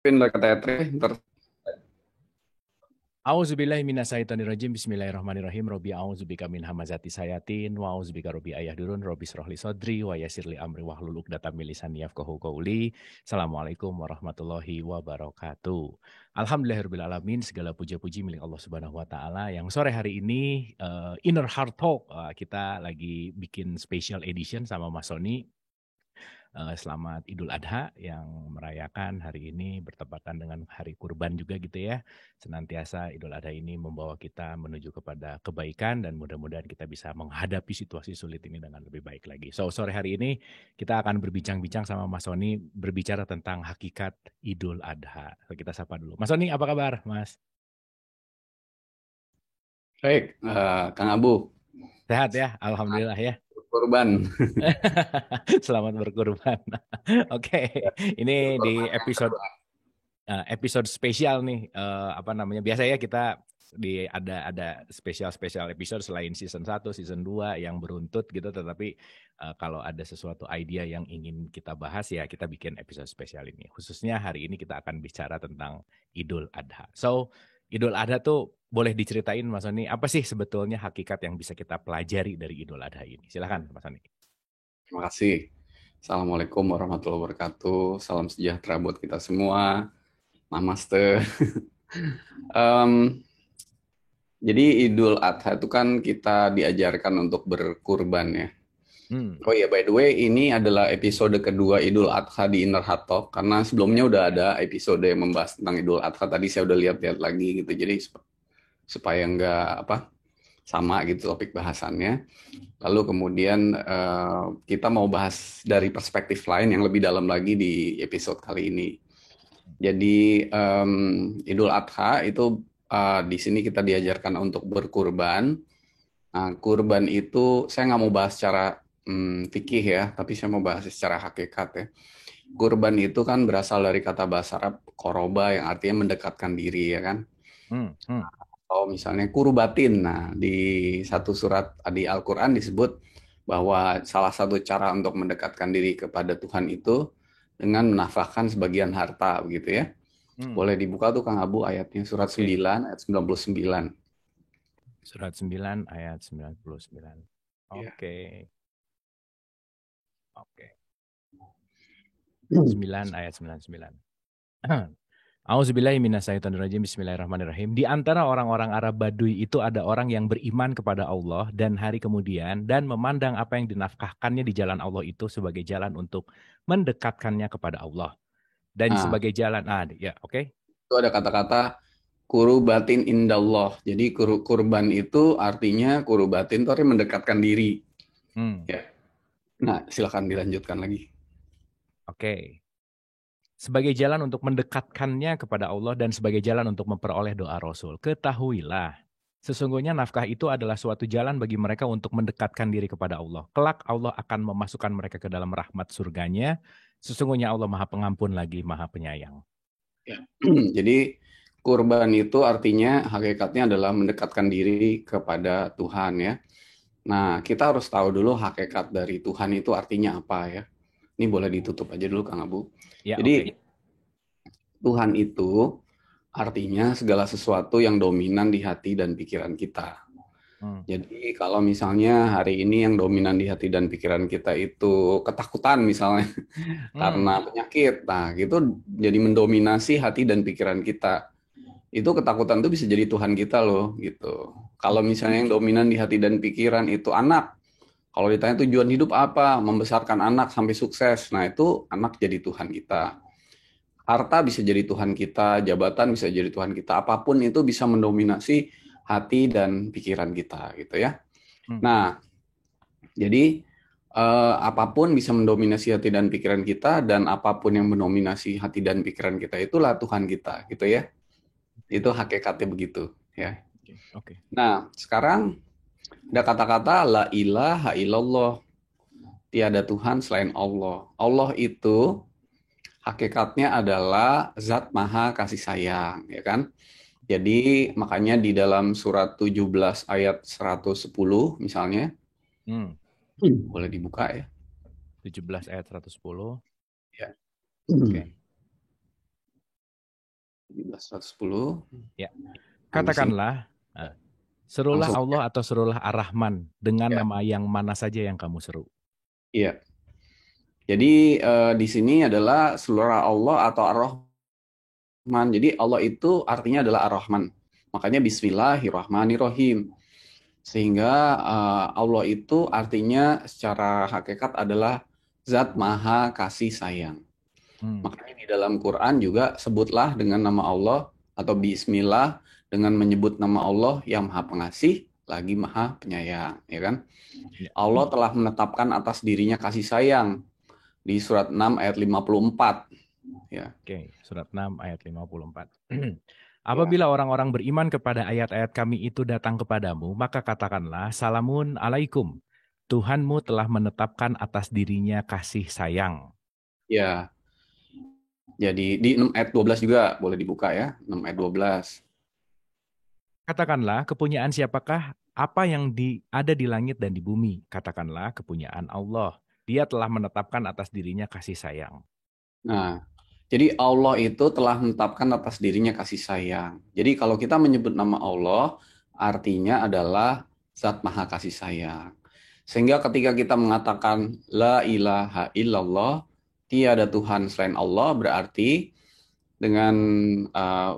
Pindah ke Tetris, ntar. A'udzubillahi minasyaitonirrajim. Bismillahirrahmanirrahim. Robbi a'udzubika min hamazati sayatin wa a'udzubika robbi ayahdurun robbi shrahli sadri wa yassirli amri wahlul 'uqdatam min lisani yafqahu qawli. Assalamualaikum warahmatullahi wabarakatuh. Alhamdulillahirabbil alamin, segala puja-puji milik Allah Subhanahu wa taala yang sore hari ini Inner Heart Talk kita lagi bikin special edition sama Mas Sony. Selamat Idul Adha yang merayakan hari ini bertepatan dengan hari kurban juga gitu ya. Senantiasa Idul Adha ini membawa kita menuju kepada kebaikan dan mudah-mudahan kita bisa menghadapi situasi sulit ini dengan lebih baik lagi. So, sore hari ini kita akan berbincang-bincang sama Mas Sony berbicara tentang hakikat Idul Adha. So, kita sapa dulu. Mas Sony, apa kabar, Mas? Baik, Kang Abu, Sehat ya? Alhamdulillah ya. kurban. Selamat berkurban. Oke, ini di Kurban yang episode kedua. episode spesial nih, apa namanya, biasa ya kita ada spesial episode selain season 1, season 2 yang beruntut gitu, tetapi kalau ada sesuatu idea yang ingin kita bahas ya kita bikin episode spesial ini. Khususnya hari ini kita akan bicara tentang Idul Adha. So, Idul Adha tuh boleh diceritain Mas Sony, apa sih sebetulnya hakikat yang bisa kita pelajari dari Idul Adha ini? Silakan Mas Sony. Terima kasih. Assalamualaikum warahmatullahi wabarakatuh. Salam sejahtera buat kita semua. Namaste. Em, jadi Idul Adha itu kan kita diajarkan untuk berkurban ya. Hmm, Oh iya, by the way, ini adalah episode kedua Idul Adha di Inner Heart Talk, karena sebelumnya udah ada episode yang membahas tentang Idul Adha. Tadi saya udah lihat-lihat lagi gitu. Jadi supaya nggak apa sama gitu topik bahasannya. Lalu kemudian kita mau bahas dari perspektif lain yang lebih dalam lagi di episode kali ini. Jadi Idul Adha itu di sini kita diajarkan untuk berkurban. Nah, kurban itu saya nggak mau bahas secara fikih ya, tapi saya mau bahas secara hakikat ya. Kurban itu kan berasal dari kata bahasa Arab koroba yang artinya mendekatkan diri ya kan. hmm, hmm. Atau misalnya kurubatin. Nah, di satu surat di Al-Quran disebut bahwa salah satu cara untuk mendekatkan diri kepada Tuhan itu dengan menafkahkan sebagian harta, begitu ya. Hmm. Boleh dibuka tuh Kang Abu ayatnya surat Oke. 9 ayat 99. Surat 9 ayat 99. Ya. Oke. Oke. 9 ayat 99. Auzubillahi minasyaitonirrajim. Bismillahirrahmanirrahim. Di antara orang-orang Arab Baduy itu ada orang yang beriman kepada Allah dan hari kemudian dan memandang apa yang dinafkahkannya di jalan Allah itu sebagai jalan untuk mendekatkannya kepada Allah dan Nah, sebagai jalan ya, oke. itu ada kata-kata kurubatin indallah. Jadi kurban itu artinya kurubatin itu artinya mendekatkan diri. Hmm, Ya. Nah, silakan dilanjutkan lagi. oke. Sebagai jalan untuk mendekatkannya kepada Allah dan sebagai jalan untuk memperoleh doa Rasul. Ketahuilah, sesungguhnya nafkah itu adalah suatu jalan bagi mereka untuk mendekatkan diri kepada Allah. Kelak Allah akan memasukkan mereka ke dalam rahmat surganya. Sesungguhnya Allah Maha Pengampun lagi Maha Penyayang. Ya. Jadi kurban itu artinya hakikatnya adalah mendekatkan diri kepada Tuhan ya. Nah, kita harus tahu dulu hakikat dari Tuhan itu artinya apa ya. Ini boleh ditutup aja dulu Kang Abu. Ya, Jadi oke. Tuhan itu artinya segala sesuatu yang dominan di hati dan pikiran kita. Hmm. Jadi kalau misalnya hari ini yang dominan di hati dan pikiran kita itu ketakutan misalnya Hmm. karena penyakit, nah gitu jadi mendominasi hati dan pikiran kita. Itu ketakutan itu bisa jadi Tuhan kita loh gitu. Kalau Hmm. misalnya yang dominan di hati dan pikiran itu anak, kalau ditanya tujuan hidup apa, membesarkan anak sampai sukses, nah itu anak jadi Tuhan kita. Harta bisa jadi Tuhan kita, jabatan bisa jadi Tuhan kita, apapun itu bisa mendominasi hati dan pikiran kita gitu ya. Hmm. Nah, jadi apapun bisa mendominasi hati dan pikiran kita dan apapun yang mendominasi hati dan pikiran kita itulah Tuhan kita gitu ya. Oke. Itu hakikatnya begitu ya. Oke. Oke. Nah, sekarang ada kata-kata la ilaha illallah, tiada Tuhan selain Allah. Allah itu hakikatnya adalah zat maha kasih sayang, ya kan? Jadi makanya di dalam surat 17 ayat 110 misalnya, Hmm. boleh dibuka ya. 17 ayat 110. Ya. Oke. 110. Ya. Habis ini Katakanlah, serulah langsung. Allah atau serulah Ar-Rahman dengan Ya, nama yang mana saja yang kamu seru. iya. Jadi di sini adalah seluruh Allah atau Ar-Rahman. Jadi Allah itu artinya adalah Ar-Rahman. Makanya Bismillahirrahmanirrahim. Sehingga Allah itu artinya secara hakikat adalah Zat Maha Kasih Sayang. Hmm. Makanya di dalam Quran juga sebutlah dengan nama Allah atau Bismillah dengan menyebut nama Allah yang Maha Pengasih lagi Maha Penyayang, ya kan? Ya. Allah telah menetapkan atas dirinya kasih sayang di surat 6 ayat 54, ya. Oke, surat 6 ayat 54. Ya. Apabila orang-orang beriman kepada ayat-ayat kami itu datang kepadamu, maka katakanlah, Salamun alaikum. Tuhanmu telah menetapkan atas dirinya kasih sayang. Ya. Jadi di 6 ayat 12 juga boleh dibuka ya, 6 ayat 12. Katakanlah, kepunyaan siapakah apa yang ada di langit dan di bumi? Katakanlah, kepunyaan Allah. Dia telah menetapkan atas dirinya kasih sayang. Nah, jadi Allah itu telah menetapkan atas dirinya kasih sayang. Jadi kalau kita menyebut nama Allah, artinya adalah Zat Maha Kasih Sayang. Sehingga ketika kita mengatakan La ilaha illallah, tiada Tuhan selain Allah, berarti dengan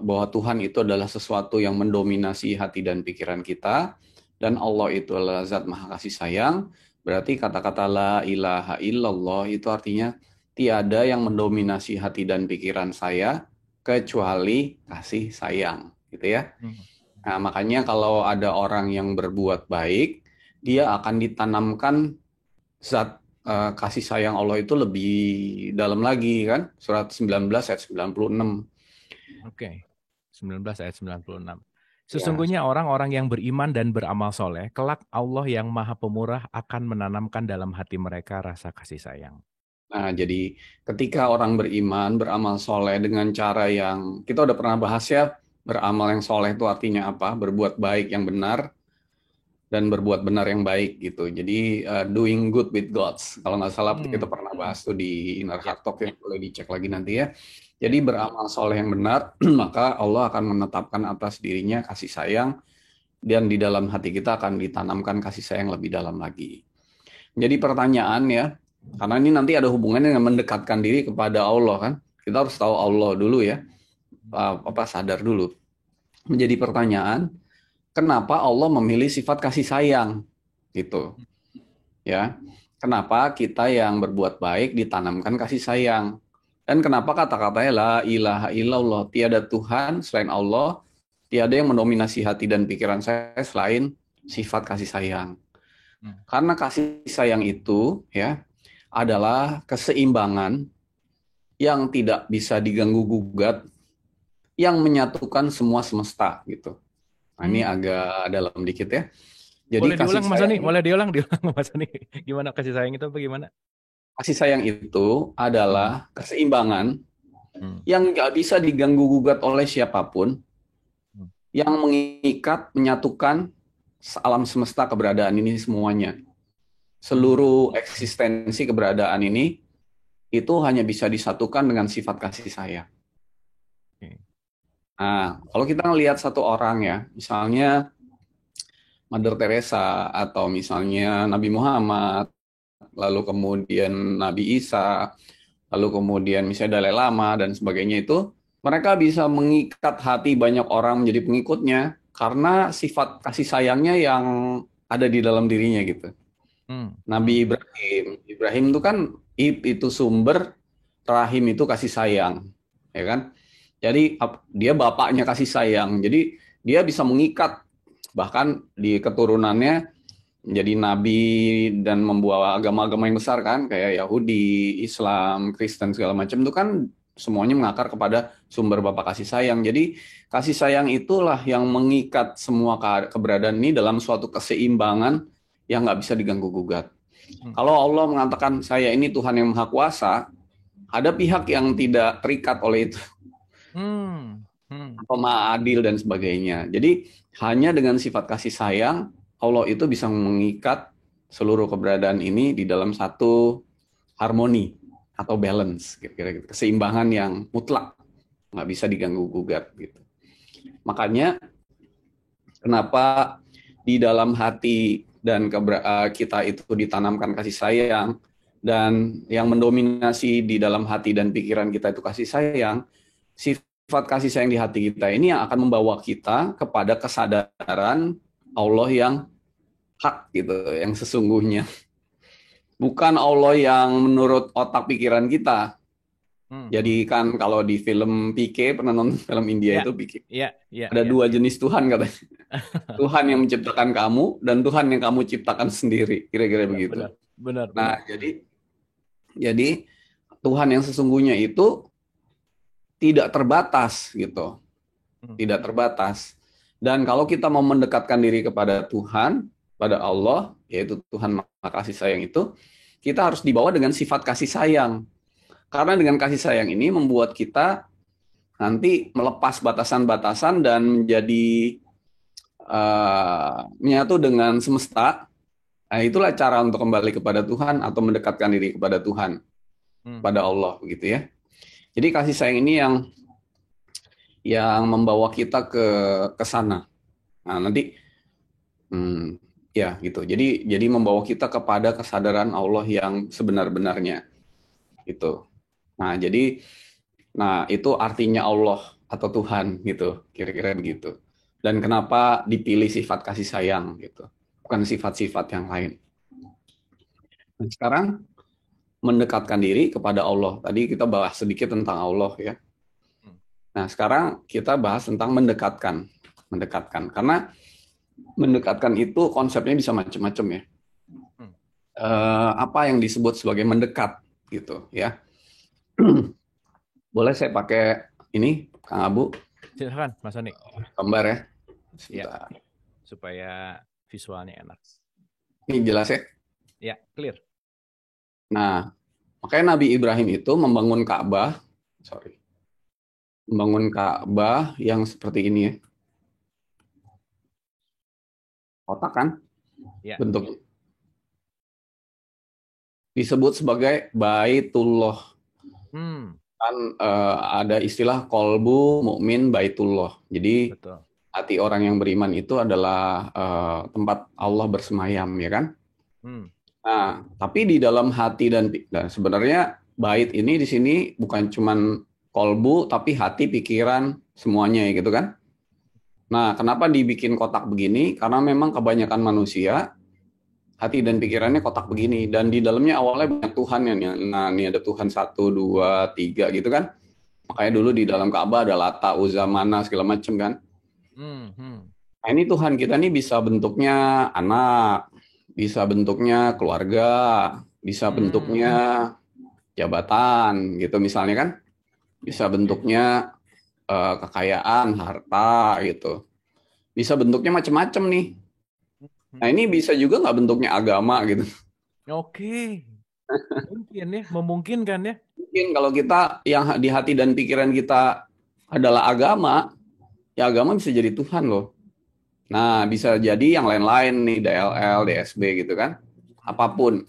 bahwa Tuhan itu adalah sesuatu yang mendominasi hati dan pikiran kita, dan Allah itu adalah Zat Maha Kasih Sayang, berarti kata-kata La ilaha illallah itu artinya tiada yang mendominasi hati dan pikiran saya kecuali kasih sayang, gitu ya. Hmm. Nah, makanya kalau ada orang yang berbuat baik, dia akan ditanamkan zat kasih sayang Allah itu lebih dalam lagi kan. Surat 19 ayat 96. Oke, 19 ayat 96. Ya. Sesungguhnya orang-orang yang beriman dan beramal soleh, kelak Allah yang maha pemurah akan menanamkan dalam hati mereka rasa kasih sayang. Nah, jadi ketika orang beriman, beramal soleh dengan cara yang kita udah pernah bahas ya, beramal yang soleh itu artinya apa? Berbuat baik yang benar dan berbuat benar yang baik gitu. Jadi doing good with Gods. Kalau nggak salah kita Hmm. pernah bahas tuh di Inner Ya. Heart Talk ya, boleh dicek lagi nanti ya. Jadi beramal soleh yang benar, maka Allah akan menetapkan atas dirinya kasih sayang dan di dalam hati kita akan ditanamkan kasih sayang lebih dalam lagi. Jadi pertanyaan ya, karena ini nanti ada hubungannya dengan mendekatkan diri kepada Allah kan. Kita harus tahu Allah dulu ya, sadar dulu. Menjadi pertanyaan, kenapa Allah memilih sifat kasih sayang gitu ya? Kenapa kita yang berbuat baik ditanamkan kasih sayang? Dan kenapa kata-katanya la ilaha illallah, tiada Tuhan selain Allah, tiada yang mendominasi hati dan pikiran saya selain sifat kasih sayang. Hmm. Karena kasih sayang itu ya adalah keseimbangan yang tidak bisa diganggu gugat, yang menyatukan semua semesta gitu. Nah, ini Hmm. agak dalam dikit ya. Jadi Boleh kasih diulang Mas Sani, sayang boleh diulang Mas Sani. Gimana kasih sayang itu apa gimana? kasih sayang itu Hmm. adalah keseimbangan Hmm. yang nggak bisa diganggu gugat oleh siapapun, Hmm. yang mengikat, menyatukan alam semesta keberadaan ini semuanya. Hmm. Seluruh eksistensi keberadaan ini itu hanya bisa disatukan dengan sifat kasih sayang. Oke. Nah, kalau kita ngelihat satu orang ya, misalnya Mother Teresa atau misalnya Nabi Muhammad, lalu kemudian Nabi Isa, lalu kemudian misalnya Dalai Lama dan sebagainya itu, mereka bisa mengikat hati banyak orang menjadi pengikutnya karena sifat kasih sayangnya yang ada di dalam dirinya gitu. Hmm. Nabi Hmm. Ibrahim, Ibrahim itu kan itu sumber, rahim itu kasih sayang, ya kan? Jadi dia bapaknya kasih sayang, jadi dia bisa mengikat bahkan di keturunannya menjadi nabi dan membawa agama-agama yang besar kan, kayak Yahudi, Islam, Kristen segala macam itu kan semuanya mengakar kepada sumber Bapa kasih sayang. Jadi kasih sayang itulah yang mengikat semua keberadaan ini dalam suatu keseimbangan yang nggak bisa diganggu gugat. Hmm. Kalau Allah mengatakan saya ini Tuhan yang Maha Kuasa, ada pihak yang tidak terikat oleh itu, Hmm. Hmm. atau Maha Adil dan sebagainya. Jadi hanya dengan sifat kasih sayang Allah itu bisa mengikat seluruh keberadaan ini di dalam satu harmoni atau balance, kira-kira gitu. Keseimbangan yang mutlak. nggak bisa diganggu gugat gitu. Makanya kenapa di dalam hati dan kita itu ditanamkan kasih sayang, dan yang mendominasi di dalam hati dan pikiran kita itu kasih sayang. Sifat kasih sayang di hati kita ini yang akan membawa kita kepada kesadaran Allah yang hak gitu, yang sesungguhnya. Bukan Allah yang menurut otak pikiran kita. Jadi kan kalau di film PK, pernah nonton film India Ya, itu PK, ya, ya, ada ya. dua jenis Tuhan katanya. Tuhan yang menciptakan kamu dan Tuhan yang kamu ciptakan sendiri, kira-kira Benar, begitu. benar, benar, benar. Nah, jadi Tuhan yang sesungguhnya itu tidak terbatas gitu, tidak terbatas. Dan kalau kita mau mendekatkan diri kepada Tuhan, pada Allah, yaitu Tuhan Maha Kasih Sayang itu, kita harus dibawa dengan sifat kasih sayang. Karena dengan kasih sayang ini membuat kita nanti melepas batasan-batasan dan menjadi menyatu dengan semesta. Nah, itulah cara untuk kembali kepada Tuhan atau mendekatkan diri kepada Tuhan, pada Allah, gitu ya. Jadi kasih sayang ini yang membawa kita ke sana. Nah, nanti ya gitu. Jadi membawa kita kepada kesadaran Allah yang sebenar-benarnya, gitu. Nah, itu artinya Allah atau Tuhan gitu, kira-kira begitu. Dan kenapa dipilih sifat kasih sayang gitu, bukan sifat-sifat yang lain. Nah, sekarang mendekatkan diri kepada Allah. Tadi kita bahas sedikit tentang Allah ya. Nah, sekarang kita bahas tentang mendekatkan. Karena mendekatkan itu konsepnya bisa macam-macam ya. Apa yang disebut sebagai mendekat gitu ya. Boleh saya pakai ini, Kang Abu? Silakan, Mas Soni. Gambar ya. Ya, supaya visualnya enak. Ini jelas ya? Ya, clear. Nah, makanya Nabi Ibrahim itu membangun Ka'bah yang seperti ini ya. Kotak kan? Ya. Bentuknya. Disebut sebagai Baitullah. Kan ada istilah kolbu mukmin Baitullah. Jadi Betul. hati orang yang beriman itu adalah tempat Allah bersemayam, ya kan? Nah, tapi di dalam hati dan sebenarnya bait ini di sini bukan cuman kolbu, tapi hati, pikiran, semuanya gitu kan? Nah, kenapa dibikin kotak begini? Karena memang kebanyakan manusia hati dan pikirannya kotak begini, dan di dalamnya awalnya banyak Tuhan ya. Nah, ini ada Tuhan 1, 2, 3 gitu kan? Makanya dulu di dalam Ka'bah ada Lata, Uzza, Mana segala macam kan? Nah, ini Tuhan kita nih bisa bentuknya anak, bisa bentuknya keluarga, bisa bentuknya jabatan gitu misalnya kan, bisa bentuknya kekayaan, harta gitu, bisa bentuknya macam-macam nih. Nah, ini bisa juga nggak bentuknya agama gitu. Oke. Mungkin ya, memungkinkan ya. Mungkin kalau kita yang di hati dan pikiran kita adalah agama, ya agama bisa jadi Tuhan loh. Nah, bisa jadi yang lain-lain nih, DLL, DSB gitu kan. Apapun.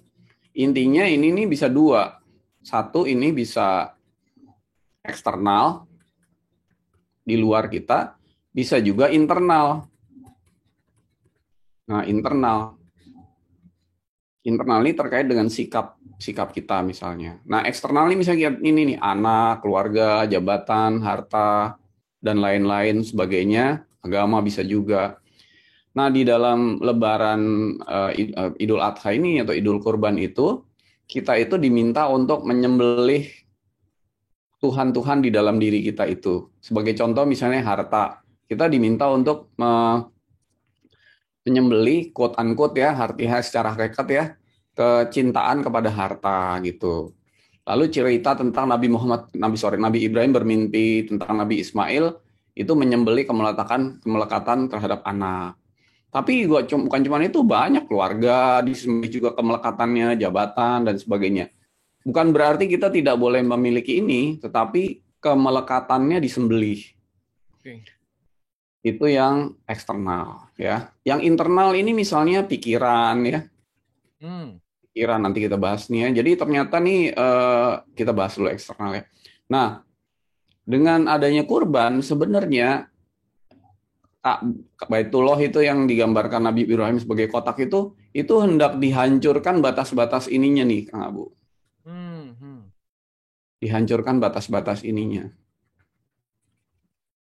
Intinya ini nih bisa dua. Satu, ini bisa eksternal, di luar kita, bisa juga internal. Nah, internal ini terkait dengan sikap kita misalnya. Nah, eksternal ini misalnya ini nih, anak, keluarga, jabatan, harta, dan lain-lain sebagainya. Agama bisa juga. Nah, di dalam Lebaran Idul Adha ini atau Idul Kurban itu, kita itu diminta untuk menyembelih Tuhan-Tuhan di dalam diri kita itu. Sebagai contoh misalnya harta. Kita diminta untuk menyembelih quote unquote ya, artinya secara hakikat ya, kecintaan kepada harta gitu. Lalu cerita tentang Nabi Ibrahim bermimpi tentang Nabi Ismail itu menyembelih kemelekatan terhadap anak. Tapi bukan cuma itu, banyak keluarga disembelih juga kemelekatannya, jabatan dan sebagainya. Bukan berarti kita tidak boleh memiliki ini, tetapi kemelekatannya disembelih. Oke. Itu yang eksternal ya. Yang internal ini misalnya pikiran ya. Pikiran nanti kita bahas nih ya. Jadi ternyata nih kita bahas dulu eksternal ya. Nah, dengan adanya kurban sebenarnya Baitullah itu yang digambarkan Nabi Ibrahim sebagai kotak itu hendak dihancurkan batas-batas ininya nih, Kang Abu. Hmm, hmm. Dihancurkan batas-batas ininya.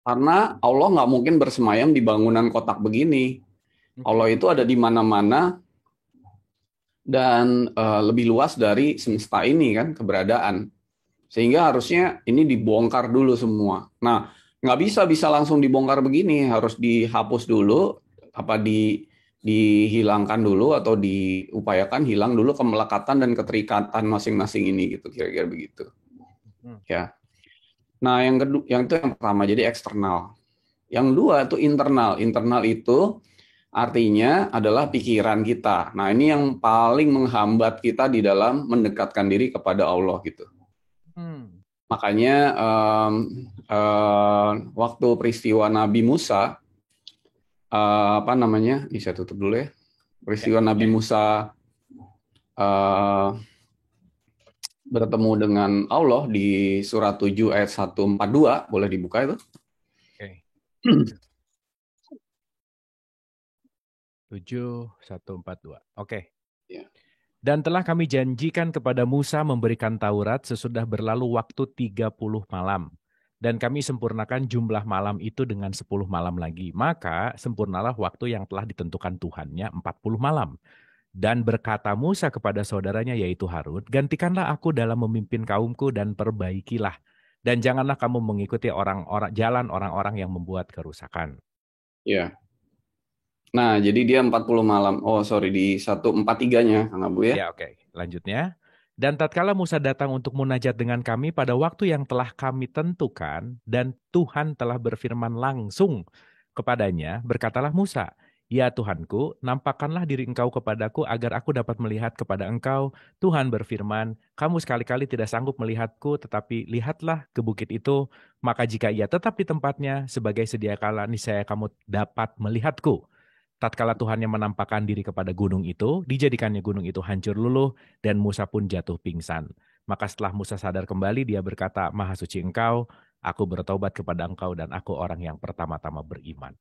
Karena Allah nggak mungkin bersemayam di bangunan kotak begini. Allah Oke. itu ada di mana-mana dan lebih luas dari semesta ini kan keberadaan. Sehingga harusnya ini dibongkar dulu semua. Nah, nggak bisa langsung dibongkar begini, harus dihapus dulu, dihilangkan dulu atau diupayakan hilang dulu kemelekatan dan keterikatan masing-masing ini gitu, kira-kira begitu. Hmm. Ya. Nah, yang kedua, yang itu yang pertama, jadi eksternal. Yang dua itu internal. Internal itu artinya adalah pikiran kita. Nah, ini yang paling menghambat kita di dalam mendekatkan diri kepada Allah gitu. Hmm. Makanya waktu peristiwa Nabi Musa, apa namanya? Ini saya tutup dulu ya. Ya. Peristiwa Nabi Musa eh, bertemu dengan Allah di surat 7 ayat 142, boleh dibuka itu? Oke. 7142. Oke. Ya. Dan telah kami janjikan kepada Musa memberikan Taurat sesudah berlalu waktu 30 malam. Dan kami sempurnakan jumlah malam itu dengan 10 malam lagi. Maka sempurnalah waktu yang telah ditentukan Tuhannya 40 malam. Dan berkata Musa kepada saudaranya yaitu Harun, gantikanlah aku dalam memimpin kaumku dan perbaikilah. Dan janganlah kamu mengikuti jalan orang-orang yang membuat kerusakan. Ya. Nah, jadi dia 40 malam. Oh, sorry, di 143-nya, Kang Abu ya. Ya, oke. Lanjutnya. Dan tatkala Musa datang untuk munajat dengan kami pada waktu yang telah kami tentukan, dan Tuhan telah berfirman langsung kepadanya, berkatalah Musa, "Ya Tuhanku, nampakkanlah diri engkau kepadaku agar aku dapat melihat kepada engkau." Tuhan berfirman, "Kamu sekali-kali tidak sanggup melihatku, tetapi lihatlah ke bukit itu, maka jika ia tetap di tempatnya, sebagai sedia kala niscaya kamu dapat melihatku." Tatkala Tuhan yang menampakkan diri kepada gunung itu, dijadikannya gunung itu hancur luluh, dan Musa pun jatuh pingsan. Maka setelah Musa sadar kembali, dia berkata, "Maha suci engkau, aku bertobat kepada engkau, dan aku orang yang pertama-tama beriman."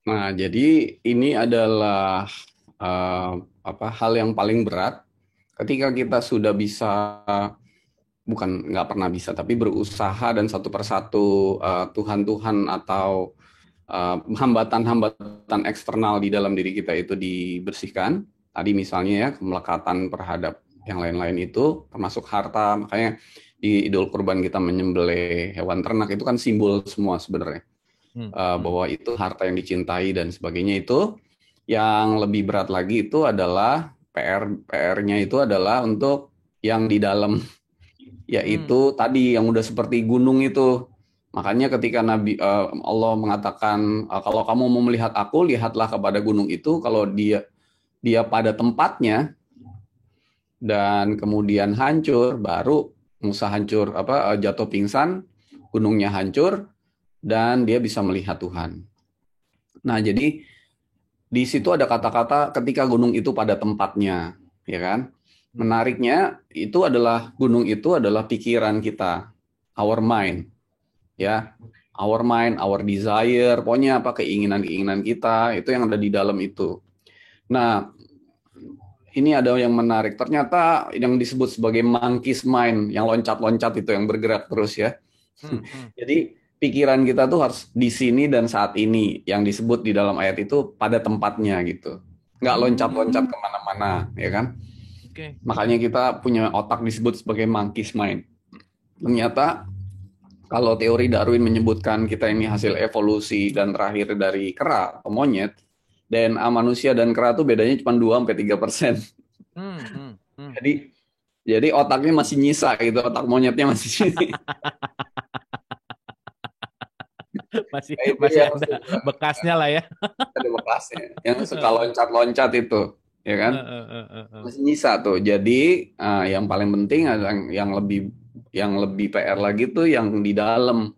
Nah, jadi ini adalah eh, apa hal yang paling berat ketika kita sudah bisa, bukan nggak pernah bisa, tapi berusaha dan satu persatu Tuhan-Tuhan atau hambatan-hambatan eksternal di dalam diri kita itu dibersihkan. Tadi misalnya ya kemelekatan terhadap yang lain-lain itu, termasuk harta. Makanya di Idul Kurban kita menyembelih hewan ternak itu kan simbol semua sebenarnya. Bahwa itu harta yang dicintai dan sebagainya itu. Yang lebih berat lagi itu adalah PR-nya itu adalah untuk yang di dalam, yaitu tadi yang udah seperti gunung itu. Makanya ketika Allah mengatakan, kalau kamu mau melihat aku, lihatlah kepada gunung itu. Kalau dia pada tempatnya dan kemudian hancur, baru Musa hancur, jatuh pingsan, gunungnya hancur, dan dia bisa melihat Tuhan. Nah, jadi di situ ada kata-kata ketika gunung itu pada tempatnya, ya kan? Menariknya gunung itu adalah pikiran kita, our mind, ya, our mind, our desire, pokoknya apa keinginan-keinginan kita itu yang ada di dalam itu. Nah, ini ada yang menarik. Ternyata yang disebut sebagai monkey's mind, yang loncat-loncat itu, yang bergerak terus ya. Jadi pikiran kita tuh harus di sini dan saat ini, yang disebut di dalam ayat itu pada tempatnya gitu. Nggak loncat-loncat kemana-mana, ya kan? Oke. Makanya kita punya otak disebut sebagai monkey's mind. Ternyata kalau teori Darwin menyebutkan kita ini hasil evolusi dan terakhir dari kera atau monyet, DNA manusia dan kera itu bedanya cuma 2-3%. Jadi jadi otaknya masih nyisa gitu, otak monyetnya masih sini. masih Nah, itu masih yang ada suka, bekasnya lah ya. ada bekasnya. Yang suka loncat-loncat itu, ya kan? Masih nyisa tuh. Jadi yang paling penting adalah yang lebih PR lagi tuh yang di dalam.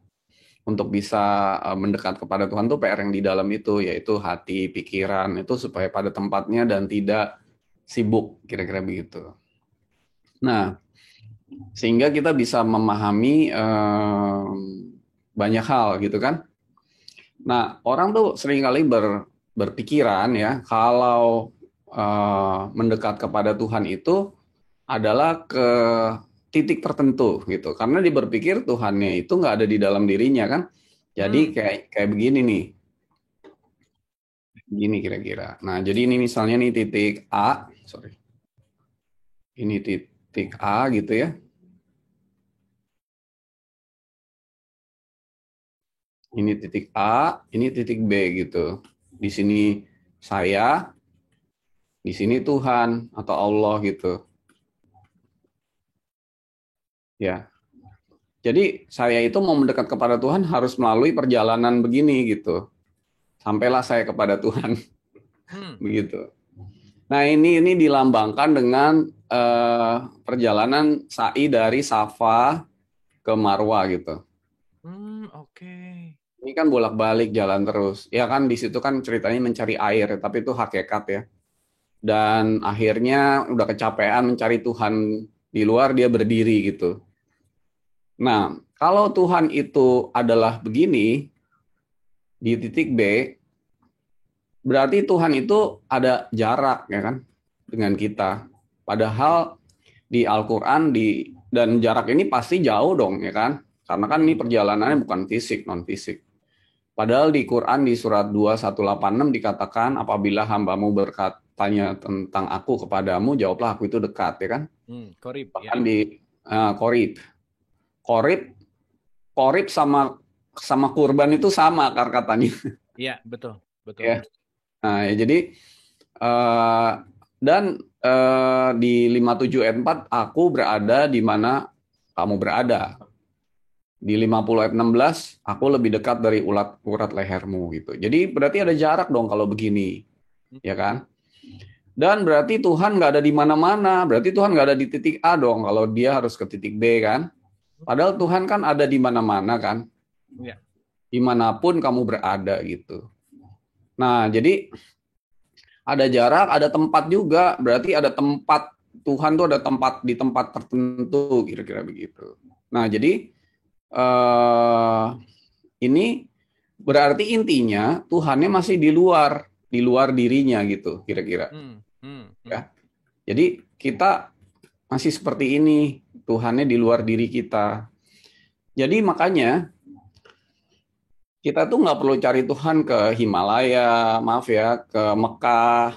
Untuk bisa mendekat kepada Tuhan tuh PR yang di dalam itu, yaitu hati, pikiran itu supaya pada tempatnya dan tidak sibuk, kira-kira begitu. Nah, sehingga kita bisa memahami banyak hal gitu kan. Nah, orang tuh seringkali berpikiran ya, kalau mendekat kepada Tuhan itu adalah ke titik tertentu gitu. Karena dia berpikir Tuhannya itu nggak ada di dalam dirinya kan. Jadi Hmm. kayak kayak begini nih, gini kira-kira. Nah, jadi ini misalnya nih titik A, sorry, ini titik A gitu ya. Ini titik A, ini titik B gitu. Di sini saya, di sini Tuhan atau Allah gitu. Ya. Jadi saya itu mau mendekat kepada Tuhan harus melalui perjalanan begini gitu. Sampailah saya kepada Tuhan Hmm. begitu. Nah, ini dilambangkan dengan perjalanan sa'i dari Safa ke Marwa gitu. Oke. Ini kan bolak-balik jalan terus. Ya kan di situ kan ceritanya mencari air, tapi itu hakikat ya. Dan akhirnya udah kecapean mencari Tuhan di luar, dia berdiri gitu. Nah, kalau Tuhan itu adalah begini di titik B, berarti Tuhan itu ada jarak ya kan dengan kita. Padahal di Al-Qur'an dan jarak ini pasti jauh dong ya kan? Karena kan ini Hmm. perjalanannya bukan fisik, non fisik. Padahal di Quran di surat 2186 dikatakan apabila hambamu berkatanya tentang aku kepadamu, jawablah aku itu dekat ya kan? Korib, ya. Bahkan di Qorib. Qorib, Qorib sama sama kurban itu sama katanya Iya, betul, betul. ya. Nah, ya, jadi eh, dan di 57 ayat 4 aku berada di mana kamu berada. Di 50 ayat 16 aku lebih dekat dari urat lehermu gitu. Jadi berarti ada jarak dong kalau begini, Hmm. ya kan? Dan berarti Tuhan nggak ada di mana-mana. Berarti Tuhan nggak ada di titik A dong kalau dia harus ke titik B kan? Padahal Tuhan kan ada di mana-mana kan? Ya. Dimanapun kamu berada gitu. Nah, jadi ada jarak, ada tempat juga. Berarti ada tempat Tuhan tuh ada tempat di tempat tertentu kira-kira begitu. Nah, jadi eh, ini berarti intinya Tuhannya masih di luar dirinya gitu kira-kira. Hmm. Hmm. Hmm. Ya. Jadi kita masih seperti ini, Tuhannya di luar diri kita. Jadi makanya kita tuh nggak perlu cari Tuhan ke Himalaya, maaf ya, ke Mekah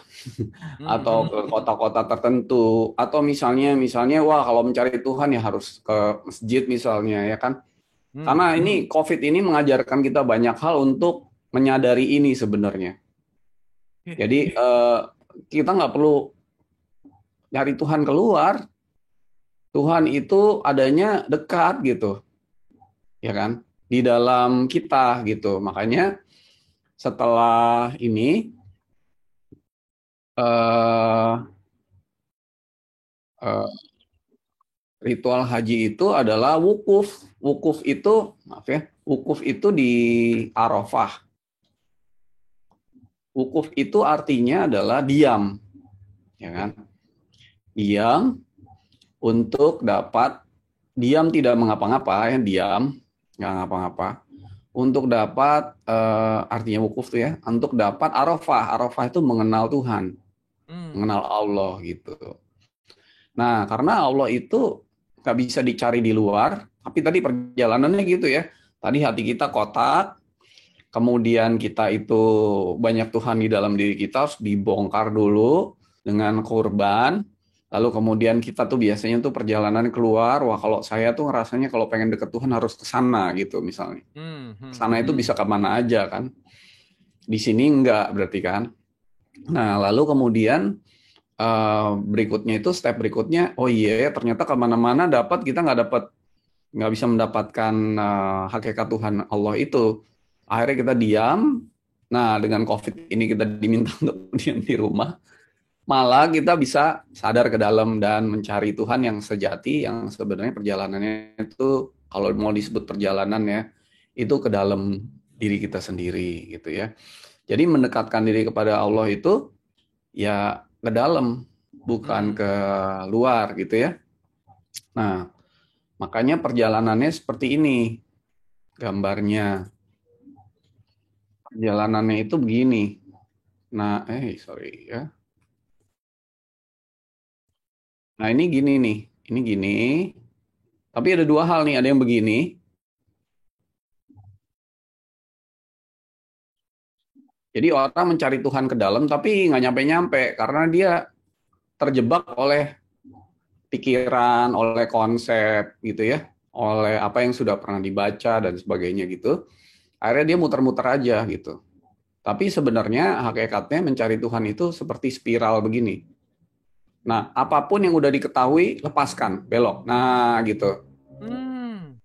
Hmm. atau Hmm. ke kota-kota tertentu, atau misalnya, wah kalau mencari Tuhan ya harus ke masjid misalnya, ya kan? Hmm. Karena ini COVID ini mengajarkan kita banyak hal untuk menyadari ini sebenarnya. Oke. Jadi kita nggak perlu nyari Tuhan keluar, Tuhan itu adanya dekat gitu, ya kan? Di dalam kita gitu. Makanya setelah ini eh, eh, ritual haji itu adalah wukuf. Wukuf itu, maaf ya, wukuf itu di Arafah. Wukuf itu artinya adalah diam, ya kan? Diam untuk dapat diam tidak mengapa-ngapa ya, diam nggak ngapa-ngapa untuk dapat artinya wukuf tuh ya, untuk dapat Arafah. Arafah itu mengenal Tuhan, Hmm. mengenal Allah gitu. Nah, karena Allah itu nggak bisa dicari di luar, tapi tadi perjalanannya gitu ya. Tadi hati kita kotak, kemudian kita itu banyak Tuhan di dalam diri kita harus dibongkar dulu dengan kurban. Lalu kemudian kita tuh biasanya tuh perjalanan keluar, wah kalau saya tuh ngerasanya kalau pengen deket Tuhan harus ke sana gitu misalnya. Hmm. Ke Hmm. sana itu bisa kemana aja kan. Di sini enggak berarti kan. Nah lalu kemudian berikutnya itu step berikutnya, oh iya ya ternyata kemana-mana dapat kita nggak bisa mendapatkan hakikat Tuhan Allah itu. Akhirnya kita diam. Nah dengan COVID ini kita diminta untuk diam di rumah. Malah kita bisa sadar ke dalam dan mencari Tuhan yang sejati, yang sebenarnya perjalanannya itu kalau mau disebut perjalanan ya, itu ke dalam diri kita sendiri gitu ya. Jadi mendekatkan diri kepada Allah itu ya ke dalam, bukan Hmm. ke luar gitu ya. Nah, Makanya perjalanannya seperti ini gambarnya. Perjalanannya itu begini. Nah, sorry ya. Nah, ini gini nih. Ini gini. Tapi ada dua hal nih. Ada yang begini. Jadi orang mencari Tuhan ke dalam tapi nggak nyampe-nyampe karena dia terjebak oleh pikiran, oleh konsep gitu ya, oleh apa yang sudah pernah dibaca dan sebagainya gitu. Akhirnya dia muter-muter aja gitu. Tapi sebenarnya hakikatnya mencari Tuhan itu seperti spiral begini. Nah, apapun yang udah diketahui, lepaskan, belok. Nah, gitu. Hmm.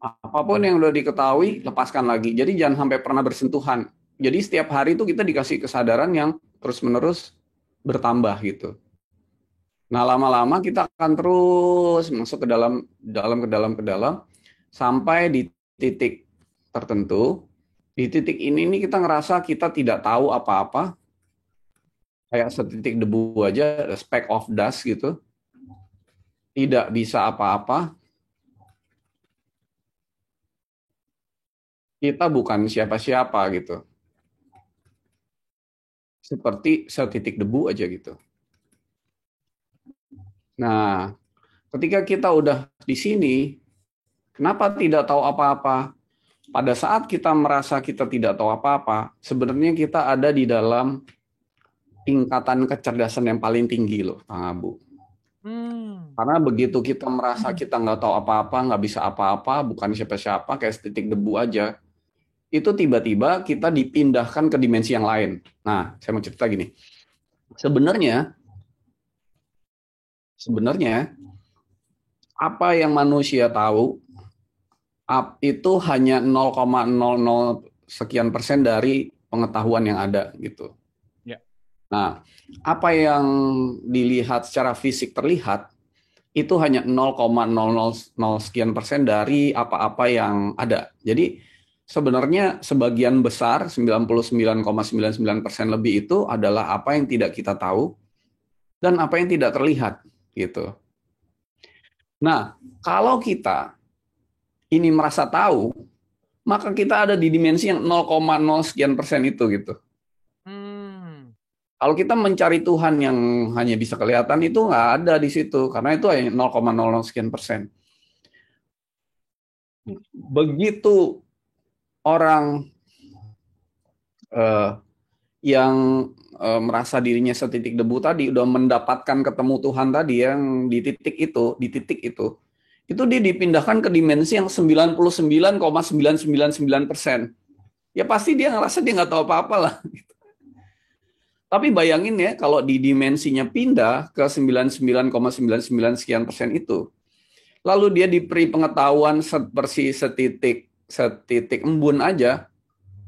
Apapun yang udah diketahui, lepaskan lagi. Jadi jangan sampai pernah bersentuhan. Jadi setiap hari itu kita dikasih kesadaran yang terus-menerus bertambah gitu. Nah, lama-lama kita akan terus masuk ke dalam sampai di titik tertentu. Di titik ini nih kita ngerasa kita tidak tahu apa-apa, kayak setitik debu aja, a speck of dust gitu, tidak bisa apa-apa. Kita bukan siapa-siapa gitu, seperti setitik debu aja gitu. Nah, ketika kita udah di sini, kenapa tidak tahu apa-apa? Pada saat kita merasa kita tidak tahu apa-apa, sebenarnya kita ada di dalam tingkatan kecerdasan yang paling tinggi loh, Kang Abu. Karena begitu kita merasa kita nggak tahu apa-apa, nggak bisa apa-apa, bukan siapa-siapa, kayak setitik debu aja, itu tiba-tiba kita dipindahkan ke dimensi yang lain. Nah, saya mau cerita gini. Sebenarnya apa yang manusia tahu itu hanya 0,00 sekian persen dari pengetahuan yang ada gitu. Ya. Nah, apa yang dilihat secara fisik terlihat itu hanya 0,000 sekian persen dari apa-apa yang ada. Jadi sebenarnya sebagian besar 99,99% lebih itu adalah apa yang tidak kita tahu dan apa yang tidak terlihat gitu. Nah, kalau kita ini merasa tahu, maka kita ada di dimensi yang 0,0 sekian persen itu gitu. Kalau kita mencari Tuhan yang hanya bisa kelihatan itu nggak ada di situ karena itu hanya 0,00 sekian persen. Begitu orang yang merasa dirinya setitik debu tadi udah mendapatkan ketemu Tuhan tadi yang di titik itu dia dipindahkan ke dimensi yang 99,999%. Ya pasti dia ngerasa dia nggak tahu apa-apa lah. Tapi bayangin ya kalau di dimensinya pindah ke 99,99 sekian persen itu, lalu dia diberi pengetahuan seperti setitik embun aja,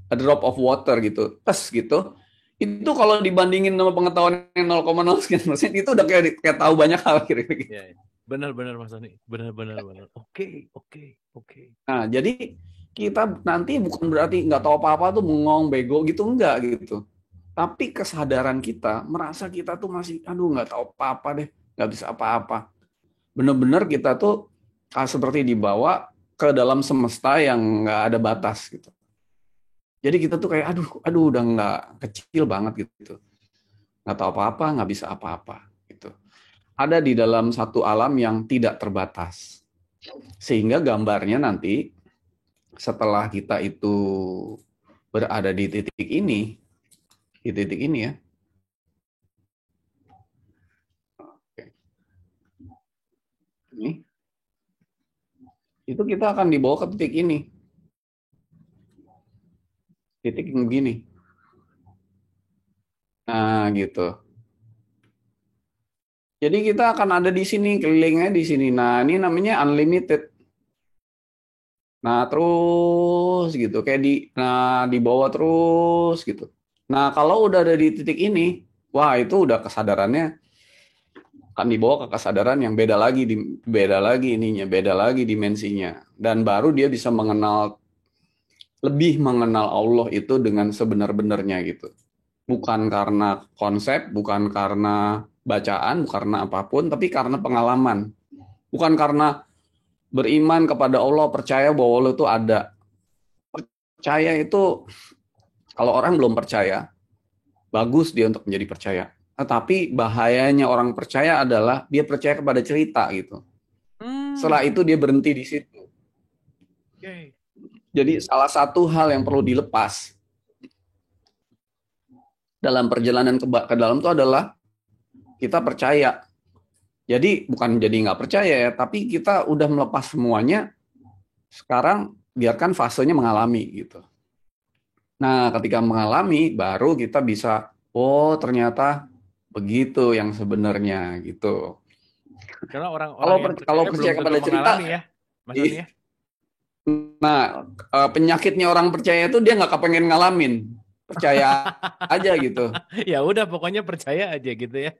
a drop of water gitu, tes gitu. Itu kalau dibandingin sama pengetahuan yang 0,0 sekian persen itu udah kayak tahu banyak hal kira-kira gitu. Ya, benar Mas Doni, benar. Oke. Nah, jadi kita nanti bukan berarti nggak tahu apa-apa tuh bengong, bego gitu, enggak gitu. Tapi kesadaran kita merasa kita tuh masih, aduh nggak tahu apa-apa deh, nggak bisa apa-apa. Bener-bener kita tuh seperti dibawa ke dalam semesta yang nggak ada batas gitu. Jadi kita tuh kayak, aduh udah nggak kecil banget gitu, nggak tahu apa-apa, nggak bisa apa-apa gitu. Ada di dalam satu alam yang tidak terbatas. Sehingga gambarnya nanti setelah kita itu berada di titik ini ya. Ini, itu kita akan dibawa ke titik ini. Titik yang begini. Nah, gitu. Jadi kita akan ada di sini, kelilingnya di sini. Nah, ini namanya unlimited. Nah, terus gitu. Kayak di bawah terus gitu. Nah, kalau udah ada di titik ini, wah itu udah kesadarannya akan dibawa ke kesadaran yang beda lagi ininya, beda lagi dimensinya. Dan baru dia bisa lebih mengenal Allah itu dengan sebenar-benarnya gitu. Bukan karena konsep, bukan karena bacaan, bukan karena apapun, tapi karena pengalaman. Bukan karena beriman kepada Allah, percaya bahwa Allah itu ada. Percaya itu, kalau orang belum percaya, bagus dia untuk menjadi percaya. Tetapi bahayanya orang percaya adalah dia percaya kepada cerita gitu. Setelah itu dia berhenti di situ. Oke. Jadi salah satu hal yang perlu dilepas dalam perjalanan ke dalam itu adalah kita percaya. Jadi bukan jadi nggak percaya ya, tapi kita udah melepas semuanya. Sekarang biarkan fasenya mengalami gitu. Nah, ketika mengalami, baru kita bisa, oh ternyata begitu yang sebenarnya gitu. Karena orang-orang Kalau yang kalau percaya belum percaya tentu kepada cerita, mengalami ya, Mas Doni ya. nah penyakitnya orang percaya itu dia nggak kepengen ngalamin, percaya aja gitu. Ya udah pokoknya percaya aja gitu ya.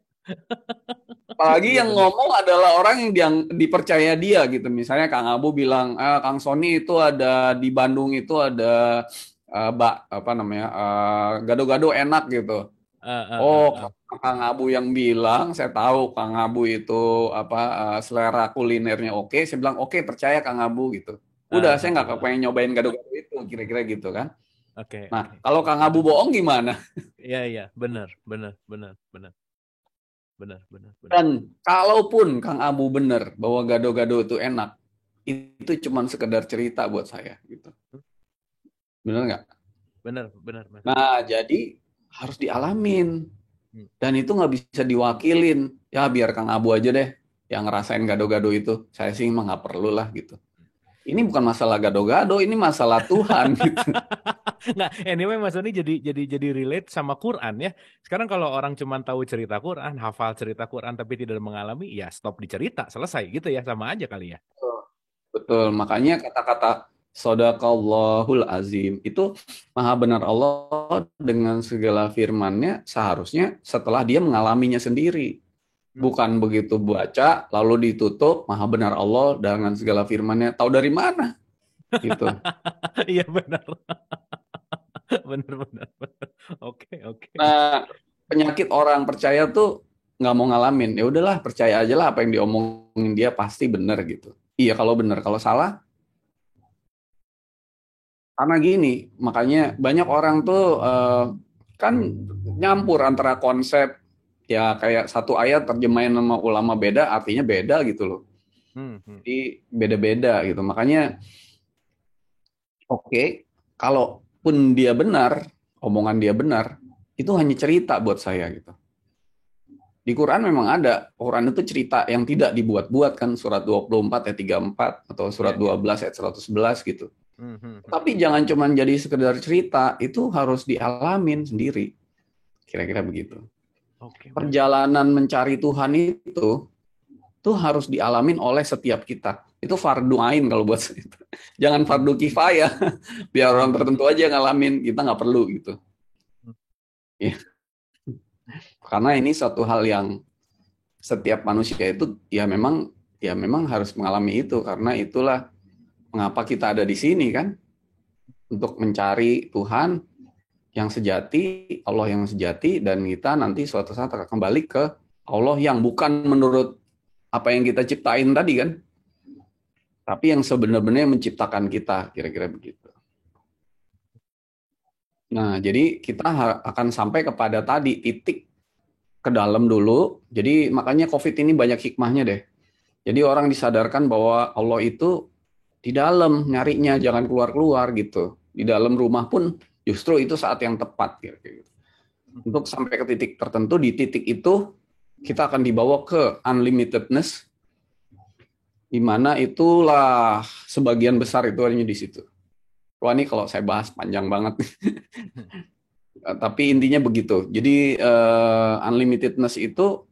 Apalagi Iya yang benar. ngomong adalah orang yang dipercaya dia gitu. Misalnya Kang Abu bilang, Kang Sony itu ada di Bandung itu ada apa namanya gado-gado enak gitu. Eh, eh, eh, Oh, eh. Kang Abu yang bilang, saya tahu Kang Abu itu apa selera kulinernya oke. Saya bilang oke, percaya Kang Abu gitu. Udah, Eh, saya eh, nggak eh. kepengen nyobain gado-gado itu, kira-kira gitu kan. Oke, Nah, oke. kalau Kang Abu bohong gimana? Iya, iya, benar, benar, benar, benar, benar, benar, benar. Dan kalaupun Kang Abu bener bahwa gado-gado itu enak, itu cuma sekedar cerita buat saya gitu. Bener nggak? Benar, benar, Mas Doni. Nah, jadi harus dialamin. Hmm. Dan itu nggak bisa diwakilin. Ya biar Kang Abu aja deh yang ngerasain gado-gado itu. Saya sih emang nggak perlu lah gitu. Ini bukan masalah gado-gado, ini masalah Tuhan gitu. Nah, anyway Mas Doni jadi relate sama Quran ya. Sekarang kalau orang cuma tahu cerita Quran, hafal cerita Quran tapi tidak mengalami, ya stop di cerita, selesai gitu ya, sama aja kali ya. Betul, makanya kata-kata Sodaqallahul Azim itu maha benar Allah dengan segala firman-Nya seharusnya setelah dia mengalaminya sendiri. Hmm. Bukan begitu baca lalu ditutup maha benar Allah dengan segala firman-Nya. Tahu dari mana? Gitu. Iya benar. Benar, benar, benar. Oke, oke. Nah, penyakit orang percaya tuh nggak mau ngalamin. Ya udahlah, percaya aja lah apa yang diomongin dia pasti benar gitu. Iya kalau benar, kalau salah karena gini, makanya banyak orang tuh kan nyampur antara konsep ya kayak satu ayat terjemahin sama ulama beda, artinya beda gitu loh. Hmm, hmm. Jadi beda-beda gitu. Makanya oke, kalaupun dia benar, omongan dia benar, itu hanya cerita buat saya gitu. Di Quran memang ada, Quran itu cerita yang tidak dibuat-buat kan, surat 24 ayat 34 atau surat Iya, iya. 12 ayat 111 gitu. Hmm, hmm, hmm. Tapi jangan cuma jadi sekedar cerita, itu harus dialamin sendiri. Kira-kira begitu. Oke, Mas. Perjalanan mencari Tuhan itu tuh harus dialamin oleh setiap kita. Itu fardu ain kalau buat saya. Jangan Hmm, fardu kifayah. Biar hmm, orang tertentu aja ngalamin, kita nggak perlu gitu. hmm. Ya, karena ini suatu hal yang setiap manusia itu ya memang harus mengalami itu karena itulah mengapa kita ada di sini kan untuk mencari Tuhan yang sejati, Allah yang sejati dan kita nanti suatu saat akan kembali ke Allah yang bukan menurut apa yang kita ciptain tadi kan, tapi yang sebenarnya menciptakan kita, kira-kira begitu. Nah, jadi kita akan sampai kepada tadi titik ke dalam dulu. Jadi makanya COVID ini banyak hikmahnya deh. Jadi orang disadarkan bahwa Allah itu di dalam nyarinya, jangan keluar-keluar gitu. Di dalam rumah pun justru itu saat yang tepat gitu. Untuk sampai ke titik tertentu, di titik itu kita akan dibawa ke unlimitedness, di mana itulah sebagian besar itu hanya di situ. Wah ini kalau saya bahas panjang banget. Tapi intinya begitu. Jadi unlimitedness itu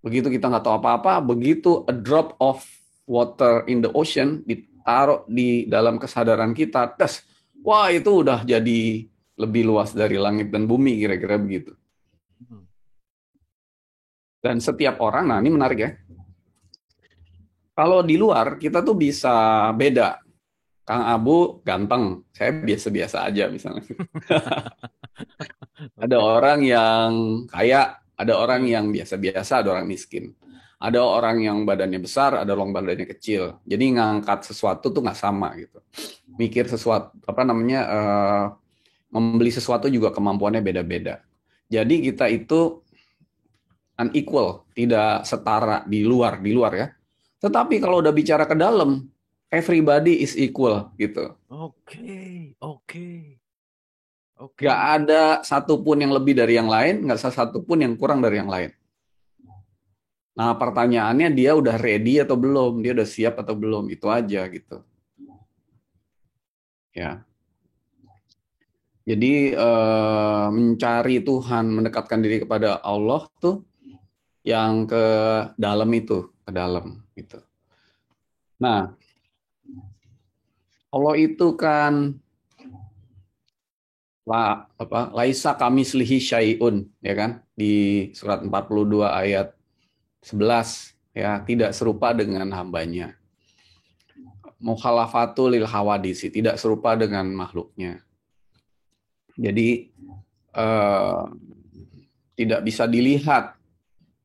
begitu kita nggak tahu apa-apa, begitu a drop of water in the ocean ditaruh di dalam kesadaran kita, tes, wah itu udah jadi lebih luas dari langit dan bumi, kira-kira begitu. Hmm. Dan setiap orang, nah ini menarik ya, kalau di luar kita tuh bisa beda. Kang Abu ganteng, saya biasa-biasa aja misalnya. Ada Oke. orang yang kaya, ada orang Hmm, yang biasa-biasa, ada orang miskin. Ada orang yang badannya besar, ada orang badannya kecil. Jadi ngangkat sesuatu tuh nggak sama gitu. Mikir sesuatu, apa namanya, membeli sesuatu juga kemampuannya beda-beda. Jadi kita itu unequal, tidak setara di luar ya. Tetapi kalau udah bicara ke dalam, everybody is equal gitu. Oke, oke, Nggak oke. ada satupun yang lebih dari yang lain, nggak ada satupun yang kurang dari yang lain. Nah, pertanyaannya dia udah ready atau belum? Dia udah siap atau belum? Itu aja gitu. Ya. Jadi mencari Tuhan, mendekatkan diri kepada Allah tuh yang ke dalam itu, ke dalam gitu. Nah, Allah itu kan laisa kamislihi syai'un, ya kan? Di surat 42 ayat 11, ya, tidak serupa dengan hambanya. Mukhalafatul lil hawadisi, tidak serupa dengan makhluknya. Jadi eh, tidak bisa dilihat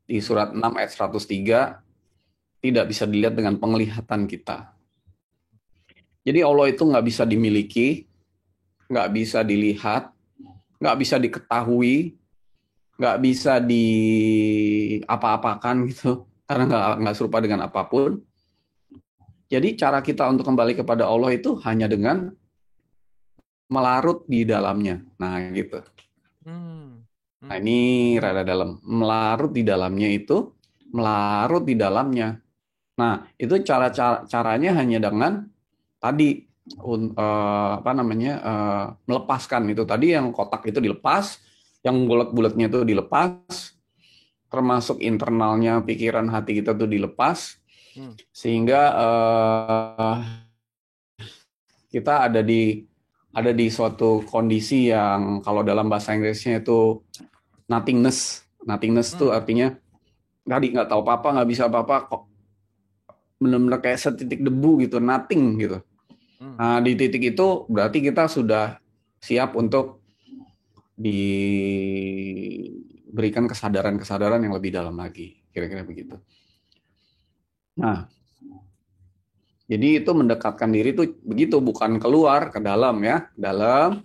di surat 6 ayat 103, tidak bisa dilihat dengan penglihatan kita. Jadi Allah itu nggak bisa dimiliki, nggak bisa dilihat, nggak bisa diketahui, nggak bisa di apa-apakan gitu, karena nggak serupa dengan apapun. Jadi cara kita untuk kembali kepada Allah itu hanya dengan melarut di dalamnya. Nah gitu. Hmm, Nah hmm, ini rada dalam. Melarut di dalamnya itu, melarut di dalamnya. Nah itu caranya hanya dengan tadi apa namanya, melepaskan itu tadi, yang kotak itu dilepas, yang bulat-bulatnya itu dilepas, termasuk internalnya pikiran hati kita tuh dilepas, hmm. sehingga kita ada di suatu kondisi yang kalau dalam bahasa Inggrisnya itu nothingness. Nothingness itu Hmm, artinya tadi nggak tahu apa-apa, nggak bisa apa-apa, kok benar-benar kayak setitik debu gitu, nothing gitu. hmm. Nah, di titik itu berarti kita sudah siap untuk diberikan kesadaran-kesadaran yang lebih dalam lagi, kira-kira begitu. Nah, jadi itu mendekatkan diri itu begitu, bukan keluar ke dalam ya, dalam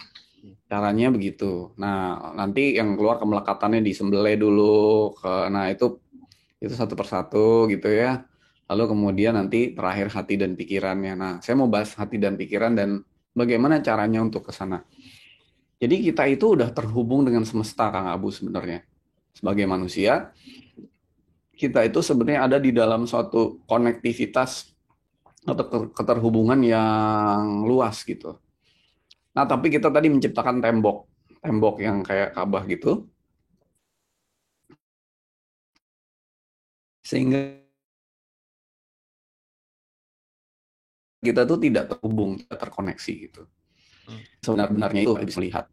caranya begitu. Nah, nanti yang keluar kemelekatannya disembelih dulu nah itu satu persatu gitu ya. Lalu kemudian nanti terakhir hati dan pikirannya. Nah, saya mau bahas hati dan pikiran dan bagaimana caranya untuk ke sana. Jadi kita itu udah terhubung dengan semesta, Kang Abu, sebenarnya. Sebagai manusia, kita itu sebenarnya ada di dalam suatu konektivitas atau keterhubungan yang luas gitu. Nah, tapi kita tadi menciptakan tembok, tembok yang kayak Ka'bah gitu, sehingga kita tuh tidak terhubung, tidak terkoneksi gitu. Hmm. Sebenarnya itu bisa lihat.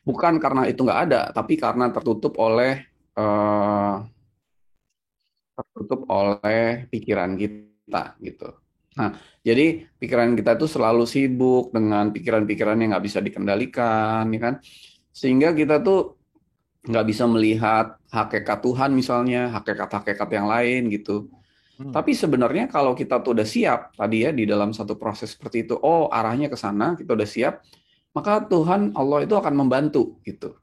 Bukan karena itu nggak ada, tapi karena eh, tertutup oleh pikiran kita gitu. Nah, jadi pikiran kita itu selalu sibuk dengan pikiran-pikiran yang nggak bisa dikendalikan, ya kan? Sehingga kita tuh nggak bisa melihat hakikat Tuhan misalnya, hakikat-hakikat yang lain gitu. Hmm. Tapi sebenarnya kalau kita tuh udah siap tadi ya di dalam satu proses seperti itu, oh arahnya ke sana, kita udah siap, maka Tuhan Allah itu akan membantu gitu.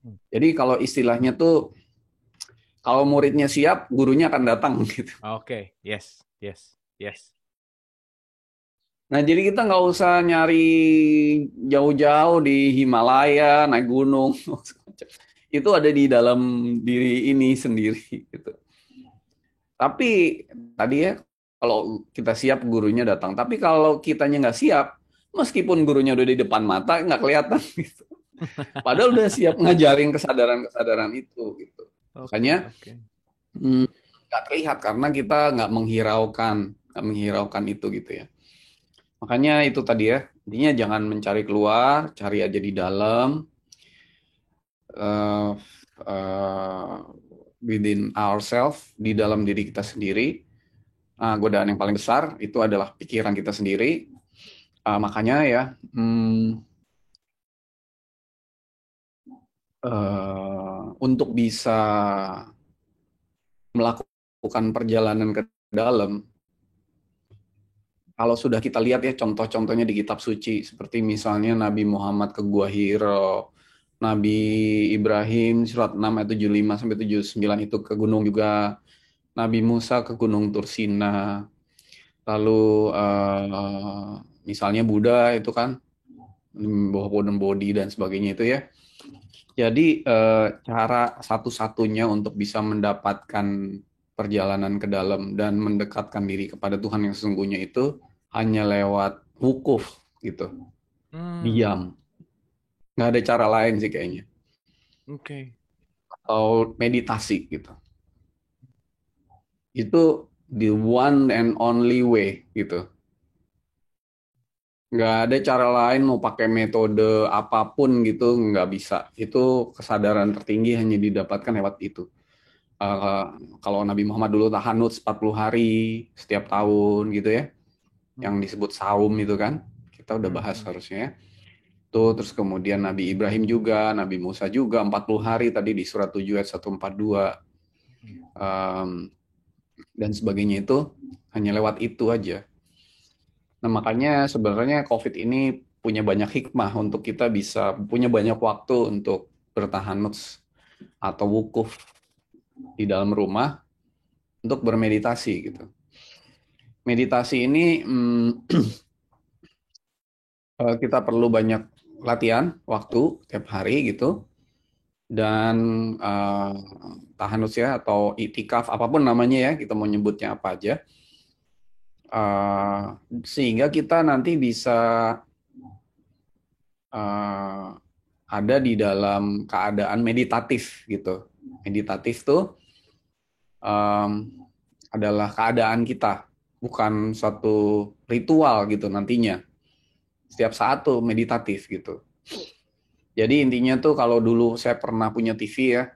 Hmm. Jadi kalau istilahnya tuh kalau muridnya siap, gurunya akan datang gitu. Oke, yes, yes, yes. Nah, jadi kita nggak usah nyari jauh-jauh di Himalaya, naik gunung. Itu ada di dalam diri ini sendiri gitu. Tapi tadi ya, kalau kita siap gurunya datang. Tapi kalau kitanya nggak siap, meskipun gurunya udah di depan mata, nggak kelihatan gitu. Padahal udah siap ngajarin kesadaran-kesadaran itu gitu. Oke, Makanya oke. nggak terlihat karena kita nggak menghiraukan itu gitu ya. Makanya itu tadi ya, intinya jangan mencari keluar, cari aja di dalam, uh, uh, within ourselves, di dalam diri kita sendiri. Nah, godaan yang paling besar itu adalah pikiran kita sendiri. Makanya ya, untuk bisa melakukan melakukan perjalanan ke dalam, kalau sudah kita lihat ya contoh-contohnya di kitab suci, seperti misalnya Nabi Muhammad ke Gua Hiro, Nabi Ibrahim surat 6 ayat 75 sampai 79 itu ke gunung juga, Nabi Musa ke Gunung Tursina, lalu misalnya Buddha itu kan bawa body dan sebagainya itu ya. Jadi cara satu-satunya untuk bisa mendapatkan perjalanan ke dalam dan mendekatkan diri kepada Tuhan yang sesungguhnya itu hanya lewat wukuf gitu, diam. Nggak ada cara lain sih kayaknya. Oke. Atau meditasi gitu. Itu the one and only way gitu. Nggak ada cara lain mau pakai metode apapun gitu, nggak bisa. Itu kesadaran tertinggi hanya didapatkan lewat itu. Uh, Kalau Nabi Muhammad dulu tahanut 40 hari setiap tahun gitu ya, yang disebut saum itu kan, kita udah bahas harusnya ya. Tuh, terus kemudian Nabi Ibrahim juga, Nabi Musa juga 40 hari tadi di surat 7 ayat 142 dan sebagainya itu hanya lewat itu aja. Nah, makanya sebenarnya COVID ini punya banyak hikmah untuk kita bisa punya banyak waktu untuk bertahanut atau wukuf di dalam rumah untuk bermeditasi gitu. Meditasi ini kita perlu banyak latihan waktu tiap hari gitu, dan tahanus ya atau itikaf apapun namanya ya, kita mau nyebutnya apa aja, sehingga kita nanti bisa ada di dalam keadaan meditatif gitu. Meditatif tuh adalah keadaan kita, bukan suatu ritual gitu nantinya. Setiap saat tuh meditatif gitu. Jadi intinya tuh kalau dulu saya pernah punya TV ya,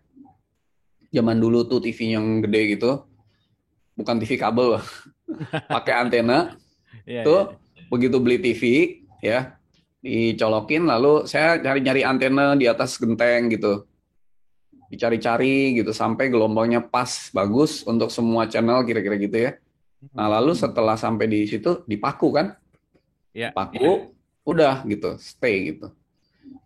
zaman dulu tuh TV yang gede gitu, bukan TV kabel, pakai antena. Tuh begitu beli TV ya, dicolokin lalu saya cari-cari antena di atas genteng gitu, dicari-cari gitu sampai gelombangnya pas bagus untuk semua channel kira-kira gitu ya. Nah lalu setelah sampai di situ dipaku kan, dipaku udah gitu, stay gitu.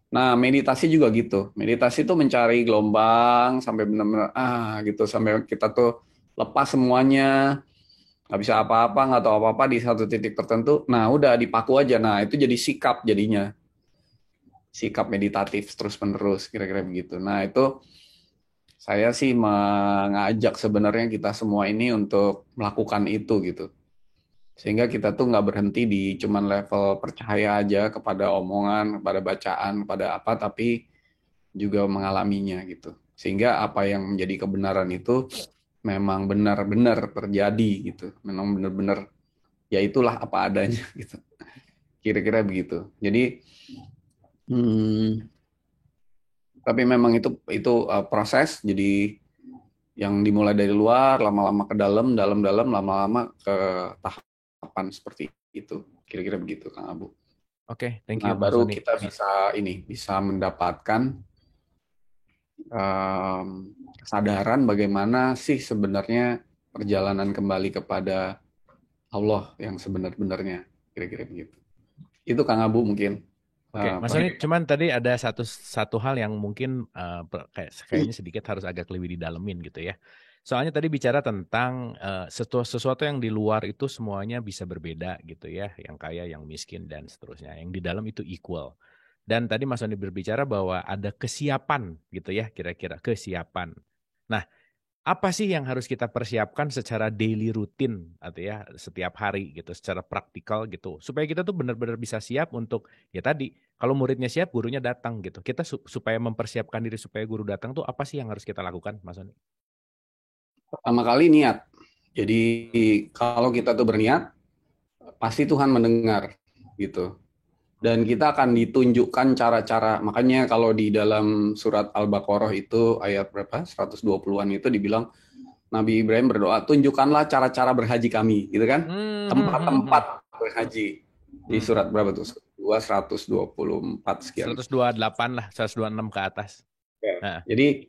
Nah meditasi juga gitu, meditasi tuh mencari gelombang sampai benar-benar gitu, sampai kita tuh lepas semuanya, nggak bisa apa-apa, nggak tahu apa-apa di satu titik tertentu. Nah udah dipaku aja, nah itu jadi sikap jadinya, sikap meditatif terus-menerus kira-kira begitu. Nah itu saya sih mengajak sebenarnya kita semua ini untuk melakukan itu gitu. Sehingga kita tuh nggak berhenti di cuman level percaya aja kepada omongan, kepada bacaan, kepada apa, tapi juga mengalaminya gitu. Sehingga apa yang menjadi kebenaran itu memang benar-benar terjadi gitu. Memang benar-benar ya itulah apa adanya gitu. Kira-kira begitu. Jadi tapi memang itu proses. Jadi yang dimulai dari luar, lama-lama ke dalam, dalam-dalam, lama-lama ke tahapan seperti itu. Kira-kira begitu, Kang Abu. Oke, thank Nah, you, Mas baru Doni. kita bisa mendapatkan kesadaran bagaimana sih sebenarnya perjalanan kembali kepada Allah yang sebenar-benarnya. Kira-kira begitu. Itu Kang Abu mungkin. Oke, Mas Doni, cuman tadi ada satu hal yang mungkin kayaknya sedikit harus agak lebih didalemin gitu ya. Soalnya tadi bicara tentang sesuatu yang di luar itu semuanya bisa berbeda gitu ya, yang kaya, yang miskin dan seterusnya. Yang di dalam itu equal. Dan tadi Mas Doni berbicara bahwa ada kesiapan gitu ya, kira-kira kesiapan. Nah, apa sih yang harus kita persiapkan secara daily rutin atau ya setiap hari gitu, secara praktikal gitu, supaya kita tuh benar-benar bisa siap untuk ya tadi, kalau muridnya siap, gurunya datang gitu. Kita supaya mempersiapkan diri supaya guru datang tuh apa sih yang harus kita lakukan, Mas Soni? Pertama kali niat. Jadi kalau kita tuh berniat, pasti Tuhan mendengar gitu. Dan kita akan ditunjukkan cara-cara. Makanya kalau di dalam surat Al-Baqarah itu ayat berapa? 120-an itu dibilang Nabi Ibrahim berdoa, tunjukkanlah cara-cara berhaji kami, gitu kan? Tempat-tempat berhaji. Di surat berapa tuh? 124 sekian. 128 lah, 126 ke atas. Ya. Jadi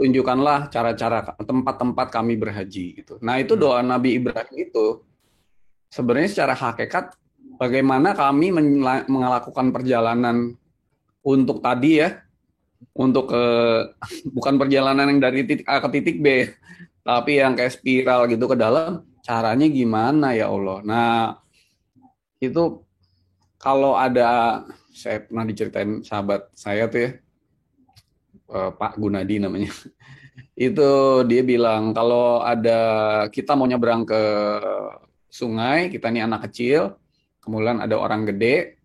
tunjukkanlah cara-cara tempat-tempat kami berhaji gitu. Nah, itu doa Nabi Ibrahim itu sebenarnya secara hakikat bagaimana kami melakukan perjalanan untuk tadi ya, untuk bukan perjalanan yang dari titik A ke titik B, tapi yang kayak spiral gitu ke dalam, caranya gimana ya Allah. Nah, itu kalau ada, saya pernah diceritain sahabat saya tuh ya, Pak Gunadi namanya. Itu dia bilang kalau ada kita mau nyebrang ke sungai, kita nih anak kecil, kemudian ada orang gede,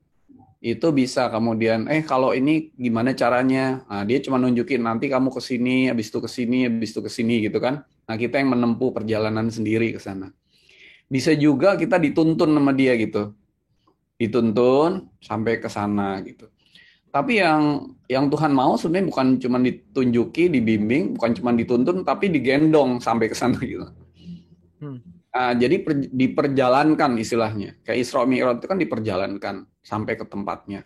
itu bisa kemudian kalau ini gimana caranya? Nah, dia cuma nunjukin nanti kamu ke sini, habis itu ke sini, habis itu ke sini gitu kan. Nah, kita yang menempuh perjalanan sendiri ke sana. Bisa juga kita dituntun sama dia gitu. Dituntun sampai ke sana gitu. Tapi yang Tuhan mau sebenarnya bukan cuma ditunjuki, dibimbing, bukan cuma dituntun, tapi digendong sampai ke sana gitu. Nah, jadi diperjalankan istilahnya. Kayak Isra Mi'raj itu kan diperjalankan sampai ke tempatnya.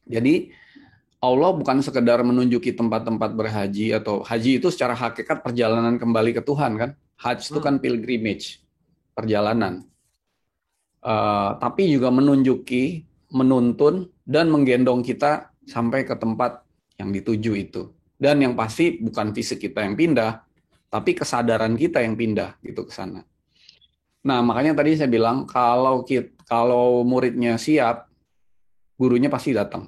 Jadi Allah bukan sekedar menunjuki tempat-tempat berhaji atau haji itu secara hakikat perjalanan kembali ke Tuhan kan. Haji itu kan pilgrimage, perjalanan. Tapi juga menunjuki, menuntun, dan menggendong kita sampai ke tempat yang dituju itu. Dan yang pasti bukan fisik kita yang pindah, tapi kesadaran kita yang pindah gitu ke sana. Nah, makanya tadi saya bilang kalau muridnya siap, gurunya pasti datang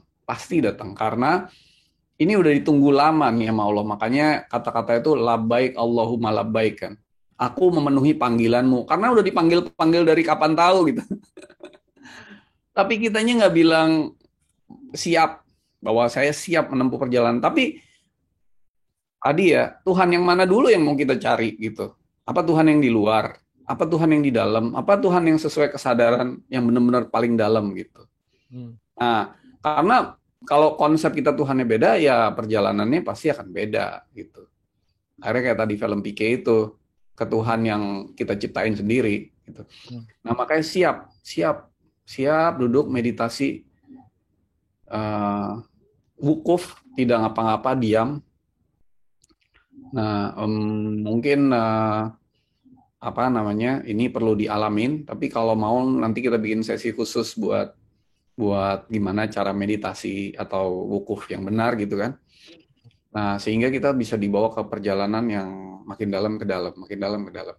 karena ini udah ditunggu lama nih sama Allah. Makanya kata-kata itu labbaik Allahumma labbaik kan. Aku memenuhi panggilanmu karena udah dipanggil dari kapan tahu gitu. Tapi kitanya nggak bilang siap bahwa saya siap menempuh perjalanan. Tapi tadi ya Tuhan yang mana dulu yang mau kita cari gitu? Apa Tuhan yang di luar? Apa Tuhan yang di dalam? Apa Tuhan yang sesuai kesadaran yang benar-benar paling dalam gitu? Nah, karena kalau konsep kita Tuhannya beda, ya perjalanannya pasti akan beda gitu. Akhirnya kayak tadi film Pique itu, ke Tuhan yang kita ciptain sendiri gitu. Nah, makanya siap duduk meditasi, wukuf, tidak ngapa-ngapa, diam. Nah, mungkin apa namanya, ini perlu dialamin, tapi kalau mau nanti kita bikin sesi khusus buat gimana cara meditasi atau wukuf yang benar gitu kan. Nah, sehingga kita bisa dibawa ke perjalanan yang makin dalam ke dalam, makin dalam ke dalam.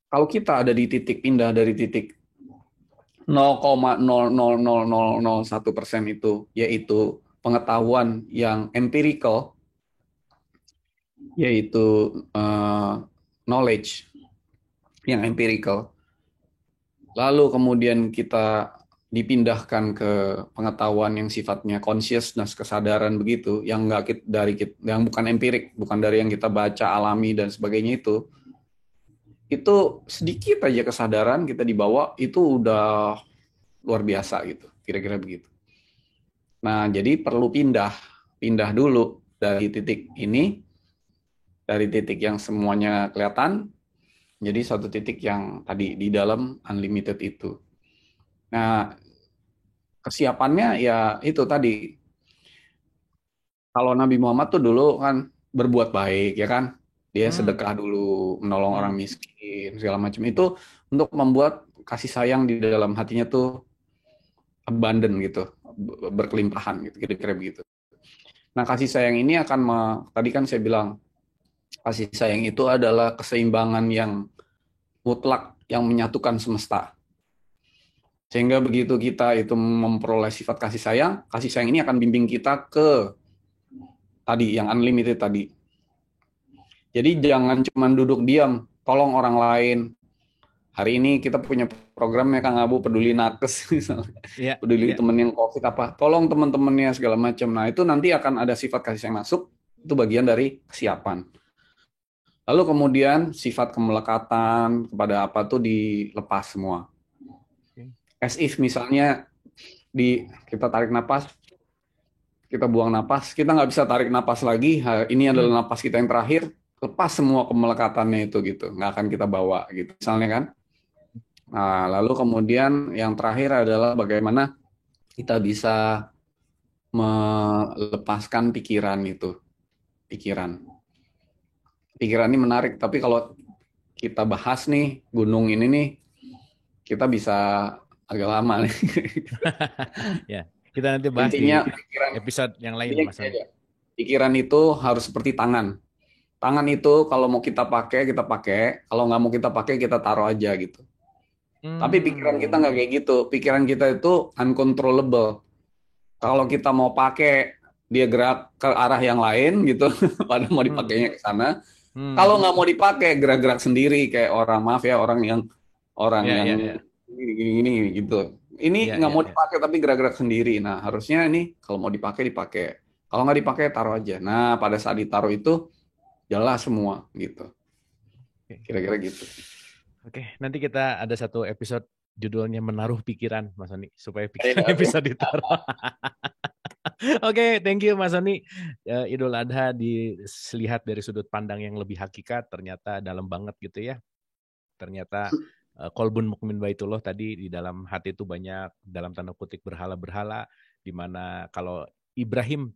Kalau kita ada di titik pindah dari titik 0,00001% itu, yaitu pengetahuan yang empirical, yaitu knowledge yang empirical. Lalu kemudian kita dipindahkan ke pengetahuan yang sifatnya consciousness, kesadaran begitu, yang nggak yang bukan empirik, bukan dari yang kita baca, alami dan sebagainya itu sedikit aja kesadaran kita dibawa, itu udah luar biasa gitu, kira-kira begitu. Nah, jadi perlu pindah dulu dari titik ini, dari titik yang semuanya kelihatan, jadi satu titik yang tadi di dalam unlimited itu. Nah, kesiapannya ya itu tadi. Kalau Nabi Muhammad tuh dulu kan berbuat baik ya kan, dia sedekah dulu, menolong orang miskin segala macam itu untuk membuat kasih sayang di dalam hatinya tuh abundant gitu, berkelimpahan gitu, kira-kira begitu. Nah, kasih sayang ini akan tadi kan saya bilang kasih sayang itu adalah keseimbangan yang mutlak yang menyatukan semesta. Sehingga begitu kita itu memperoleh sifat kasih sayang ini akan bimbing kita ke tadi yang unlimited tadi. Jadi jangan cuma duduk diam, tolong orang lain. Hari ini kita punya programnya Kang Abu, peduli nakes misalnya. Peduli temen yang COVID apa, tolong teman-temannya segala macam. Nah, itu nanti akan ada sifat kasih sayang masuk, itu bagian dari kesiapan. Lalu kemudian sifat kemelekatan kepada apa tuh dilepas semua. As if misalnya kita tarik napas, kita buang napas, kita nggak bisa tarik napas lagi, ini adalah napas kita yang terakhir, lepas semua kemelekatannya itu gitu, nggak akan kita bawa gitu, misalnya kan. Nah, lalu kemudian yang terakhir adalah bagaimana kita bisa melepaskan pikiran itu. Pikiran. Pikiran ini menarik, tapi kalau kita bahas nih gunung ini nih, kita bisa agak lama nih. Ya, kita nanti bahas Intinya di pikiran, episode yang lain, intinya Mas gini Sony. aja. Pikiran itu harus seperti tangan. Tangan itu kalau mau kita pakai, kita pakai. Kalau nggak mau kita pakai, kita taruh aja gitu. Tapi pikiran kita nggak Hmm, kayak gitu. Pikiran kita itu uncontrollable. Kalau kita mau pakai, dia gerak ke arah yang lain gitu. Padahal mau hmm, dipakainya ke sana. hmm. Kalau nggak mau dipakai, gerak-gerak sendiri kayak orang, maaf ya, orang Ya, yang ya, ya, gini gitu. Ini ya, nggak ya, mau ya. dipakai tapi gerak-gerak sendiri. Nah, harusnya ini kalau mau dipakai dipakai. Kalau nggak dipakai taruh aja. Nah, pada saat ditaruh itu jelas semua gitu. Oke, Kira-kira gitu. oke. Nanti kita ada satu episode judulnya menaruh pikiran, Mas Sony, supaya pikirannya Oke. bisa ditaruh. Oke, thank you Mas Sony. Idul Adha dilihat dari sudut pandang yang lebih hakikat, ternyata dalam banget gitu ya. Ternyata kolbun mukmin baitullah tadi di dalam hati itu banyak dalam tanda kutip berhala-berhala, di mana kalau Ibrahim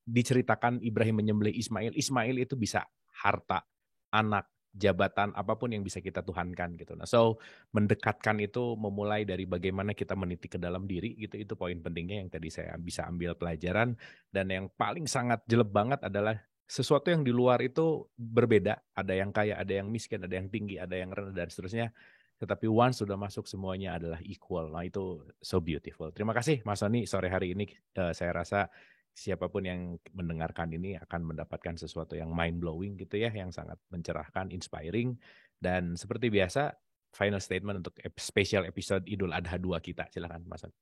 diceritakan Ibrahim menyembelih Ismail, Ismail itu bisa harta, anak, jabatan, apapun yang bisa kita tuhankan gitu. Nah, so mendekatkan itu memulai dari bagaimana kita meniti ke dalam diri gitu, itu poin pentingnya yang tadi saya bisa ambil pelajaran. Dan yang paling sangat jelek banget adalah sesuatu yang di luar itu berbeda, ada yang kaya, ada yang miskin, ada yang tinggi, ada yang rendah, dan seterusnya. Tetapi once sudah masuk semuanya adalah equal. Nah itu so beautiful. Terima kasih Mas Sony, sore hari ini saya rasa siapapun yang mendengarkan ini akan mendapatkan sesuatu yang mind blowing gitu ya, yang sangat mencerahkan, inspiring. Dan seperti biasa, final statement untuk special episode Idul Adha 2 kita. Silakan Mas Sony.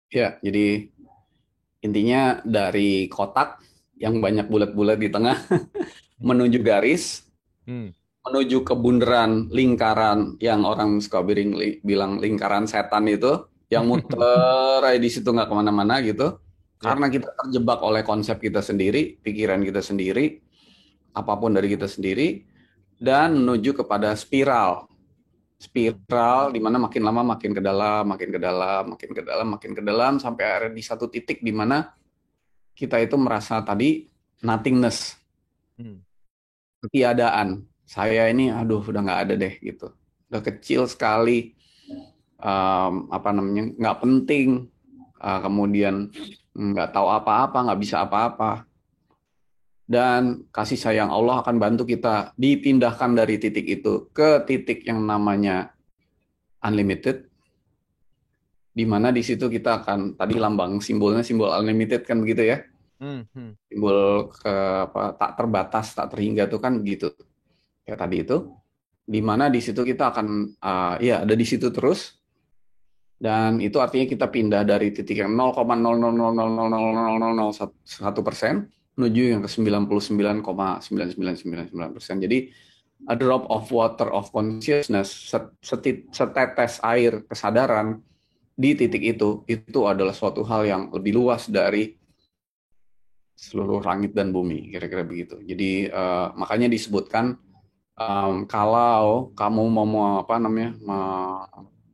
Ya, jadi intinya dari kotak yang banyak bulat-bulat di tengah menuju garis, Hmm. menuju ke bundaran lingkaran yang orang suka bilang lingkaran setan itu, yang muter aja di situ nggak kemana-mana gitu. Ya. Karena kita terjebak oleh konsep kita sendiri, pikiran kita sendiri, apapun dari kita sendiri, dan menuju kepada spiral. Spiral di mana makin lama makin ke dalam, makin ke dalam, makin ke dalam, makin ke dalam, sampai akhirnya di satu titik di mana kita itu merasa tadi nothingness, Hmm. ketiadaan. Saya ini, aduh, udah nggak ada deh gitu. Udah kecil sekali, apa namanya, nggak penting, kemudian nggak tahu apa-apa, nggak bisa apa-apa. Dan kasih sayang Allah akan bantu kita dipindahkan dari titik itu ke titik yang namanya unlimited, di mana di situ kita akan, tadi lambang simbolnya simbol unlimited kan begitu ya, Hmm. Hmm. simbol ke apa, tak terbatas, tak terhingga itu kan begitu. Ya tadi itu, di mana di situ kita akan ya ada di situ terus, dan itu artinya kita pindah dari titik yang 0,000000001% menuju yang ke 99,99999%. Jadi a drop of water of consciousness, setetes air kesadaran di titik itu adalah suatu hal yang lebih luas dari seluruh langit dan bumi, kira-kira begitu. Jadi makanya disebutkan, kalau kamu mau apa namanya,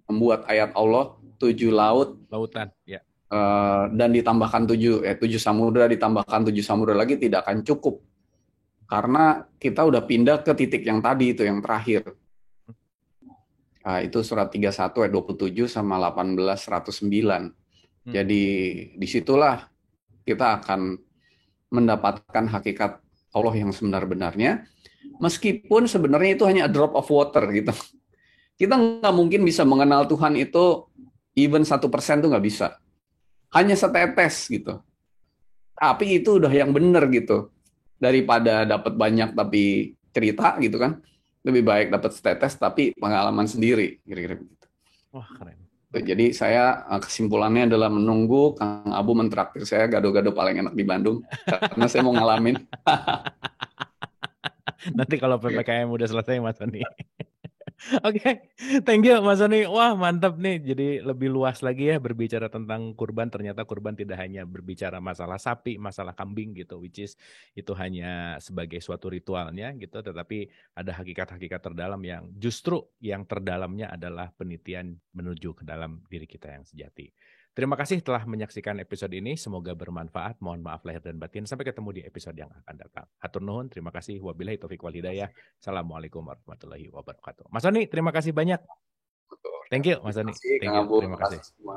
membuat ayat Allah 7 laut, Lautan, ya. dan ditambahkan 7 samudra, ditambahkan 7 samudra lagi tidak akan cukup, karena kita udah pindah ke titik yang tadi itu yang terakhir. Itu surat 31 ayat 27 sama 18 109. Hmm. Jadi disitulah kita akan mendapatkan hakikat Allah yang sebenar-benarnya, meskipun sebenarnya itu hanya a drop of water gitu. Kita nggak mungkin bisa mengenal Tuhan itu even 1% tuh nggak bisa. Hanya setetes gitu. Tapi itu udah yang benar gitu. Daripada dapat banyak tapi cerita gitu kan. Lebih baik dapat setetes tapi pengalaman sendiri. Kira-kira begitu. Wah, keren. Oke. Jadi saya kesimpulannya adalah menunggu Kang Abu mentraktir saya gado-gado paling enak di Bandung. Karena saya mau ngalamin. Nanti kalau PPKM udah selesai Mas Sony. Oke, thank you Mas Sony. Wah, mantap nih. Jadi lebih luas lagi ya berbicara tentang kurban. Ternyata kurban tidak hanya berbicara masalah sapi, masalah kambing gitu, which is itu hanya sebagai suatu ritualnya gitu, tetapi ada hakikat-hakikat terdalam yang justru yang terdalamnya adalah penitian menuju ke dalam diri kita yang sejati. Terima kasih telah menyaksikan episode ini. Semoga bermanfaat. Mohon maaf lahir dan batin. Sampai ketemu di episode yang akan datang. Hatur nuhun. Terima kasih. Wabillahi taufiq wal hidayah. Assalamualaikum warahmatullahi wabarakatuh. Mas Soni, terima kasih banyak. Betul. Thank you, Terima Mas Soni. kasih, Thank Kang you. Abu. Terima Terima kasih. kasih semua.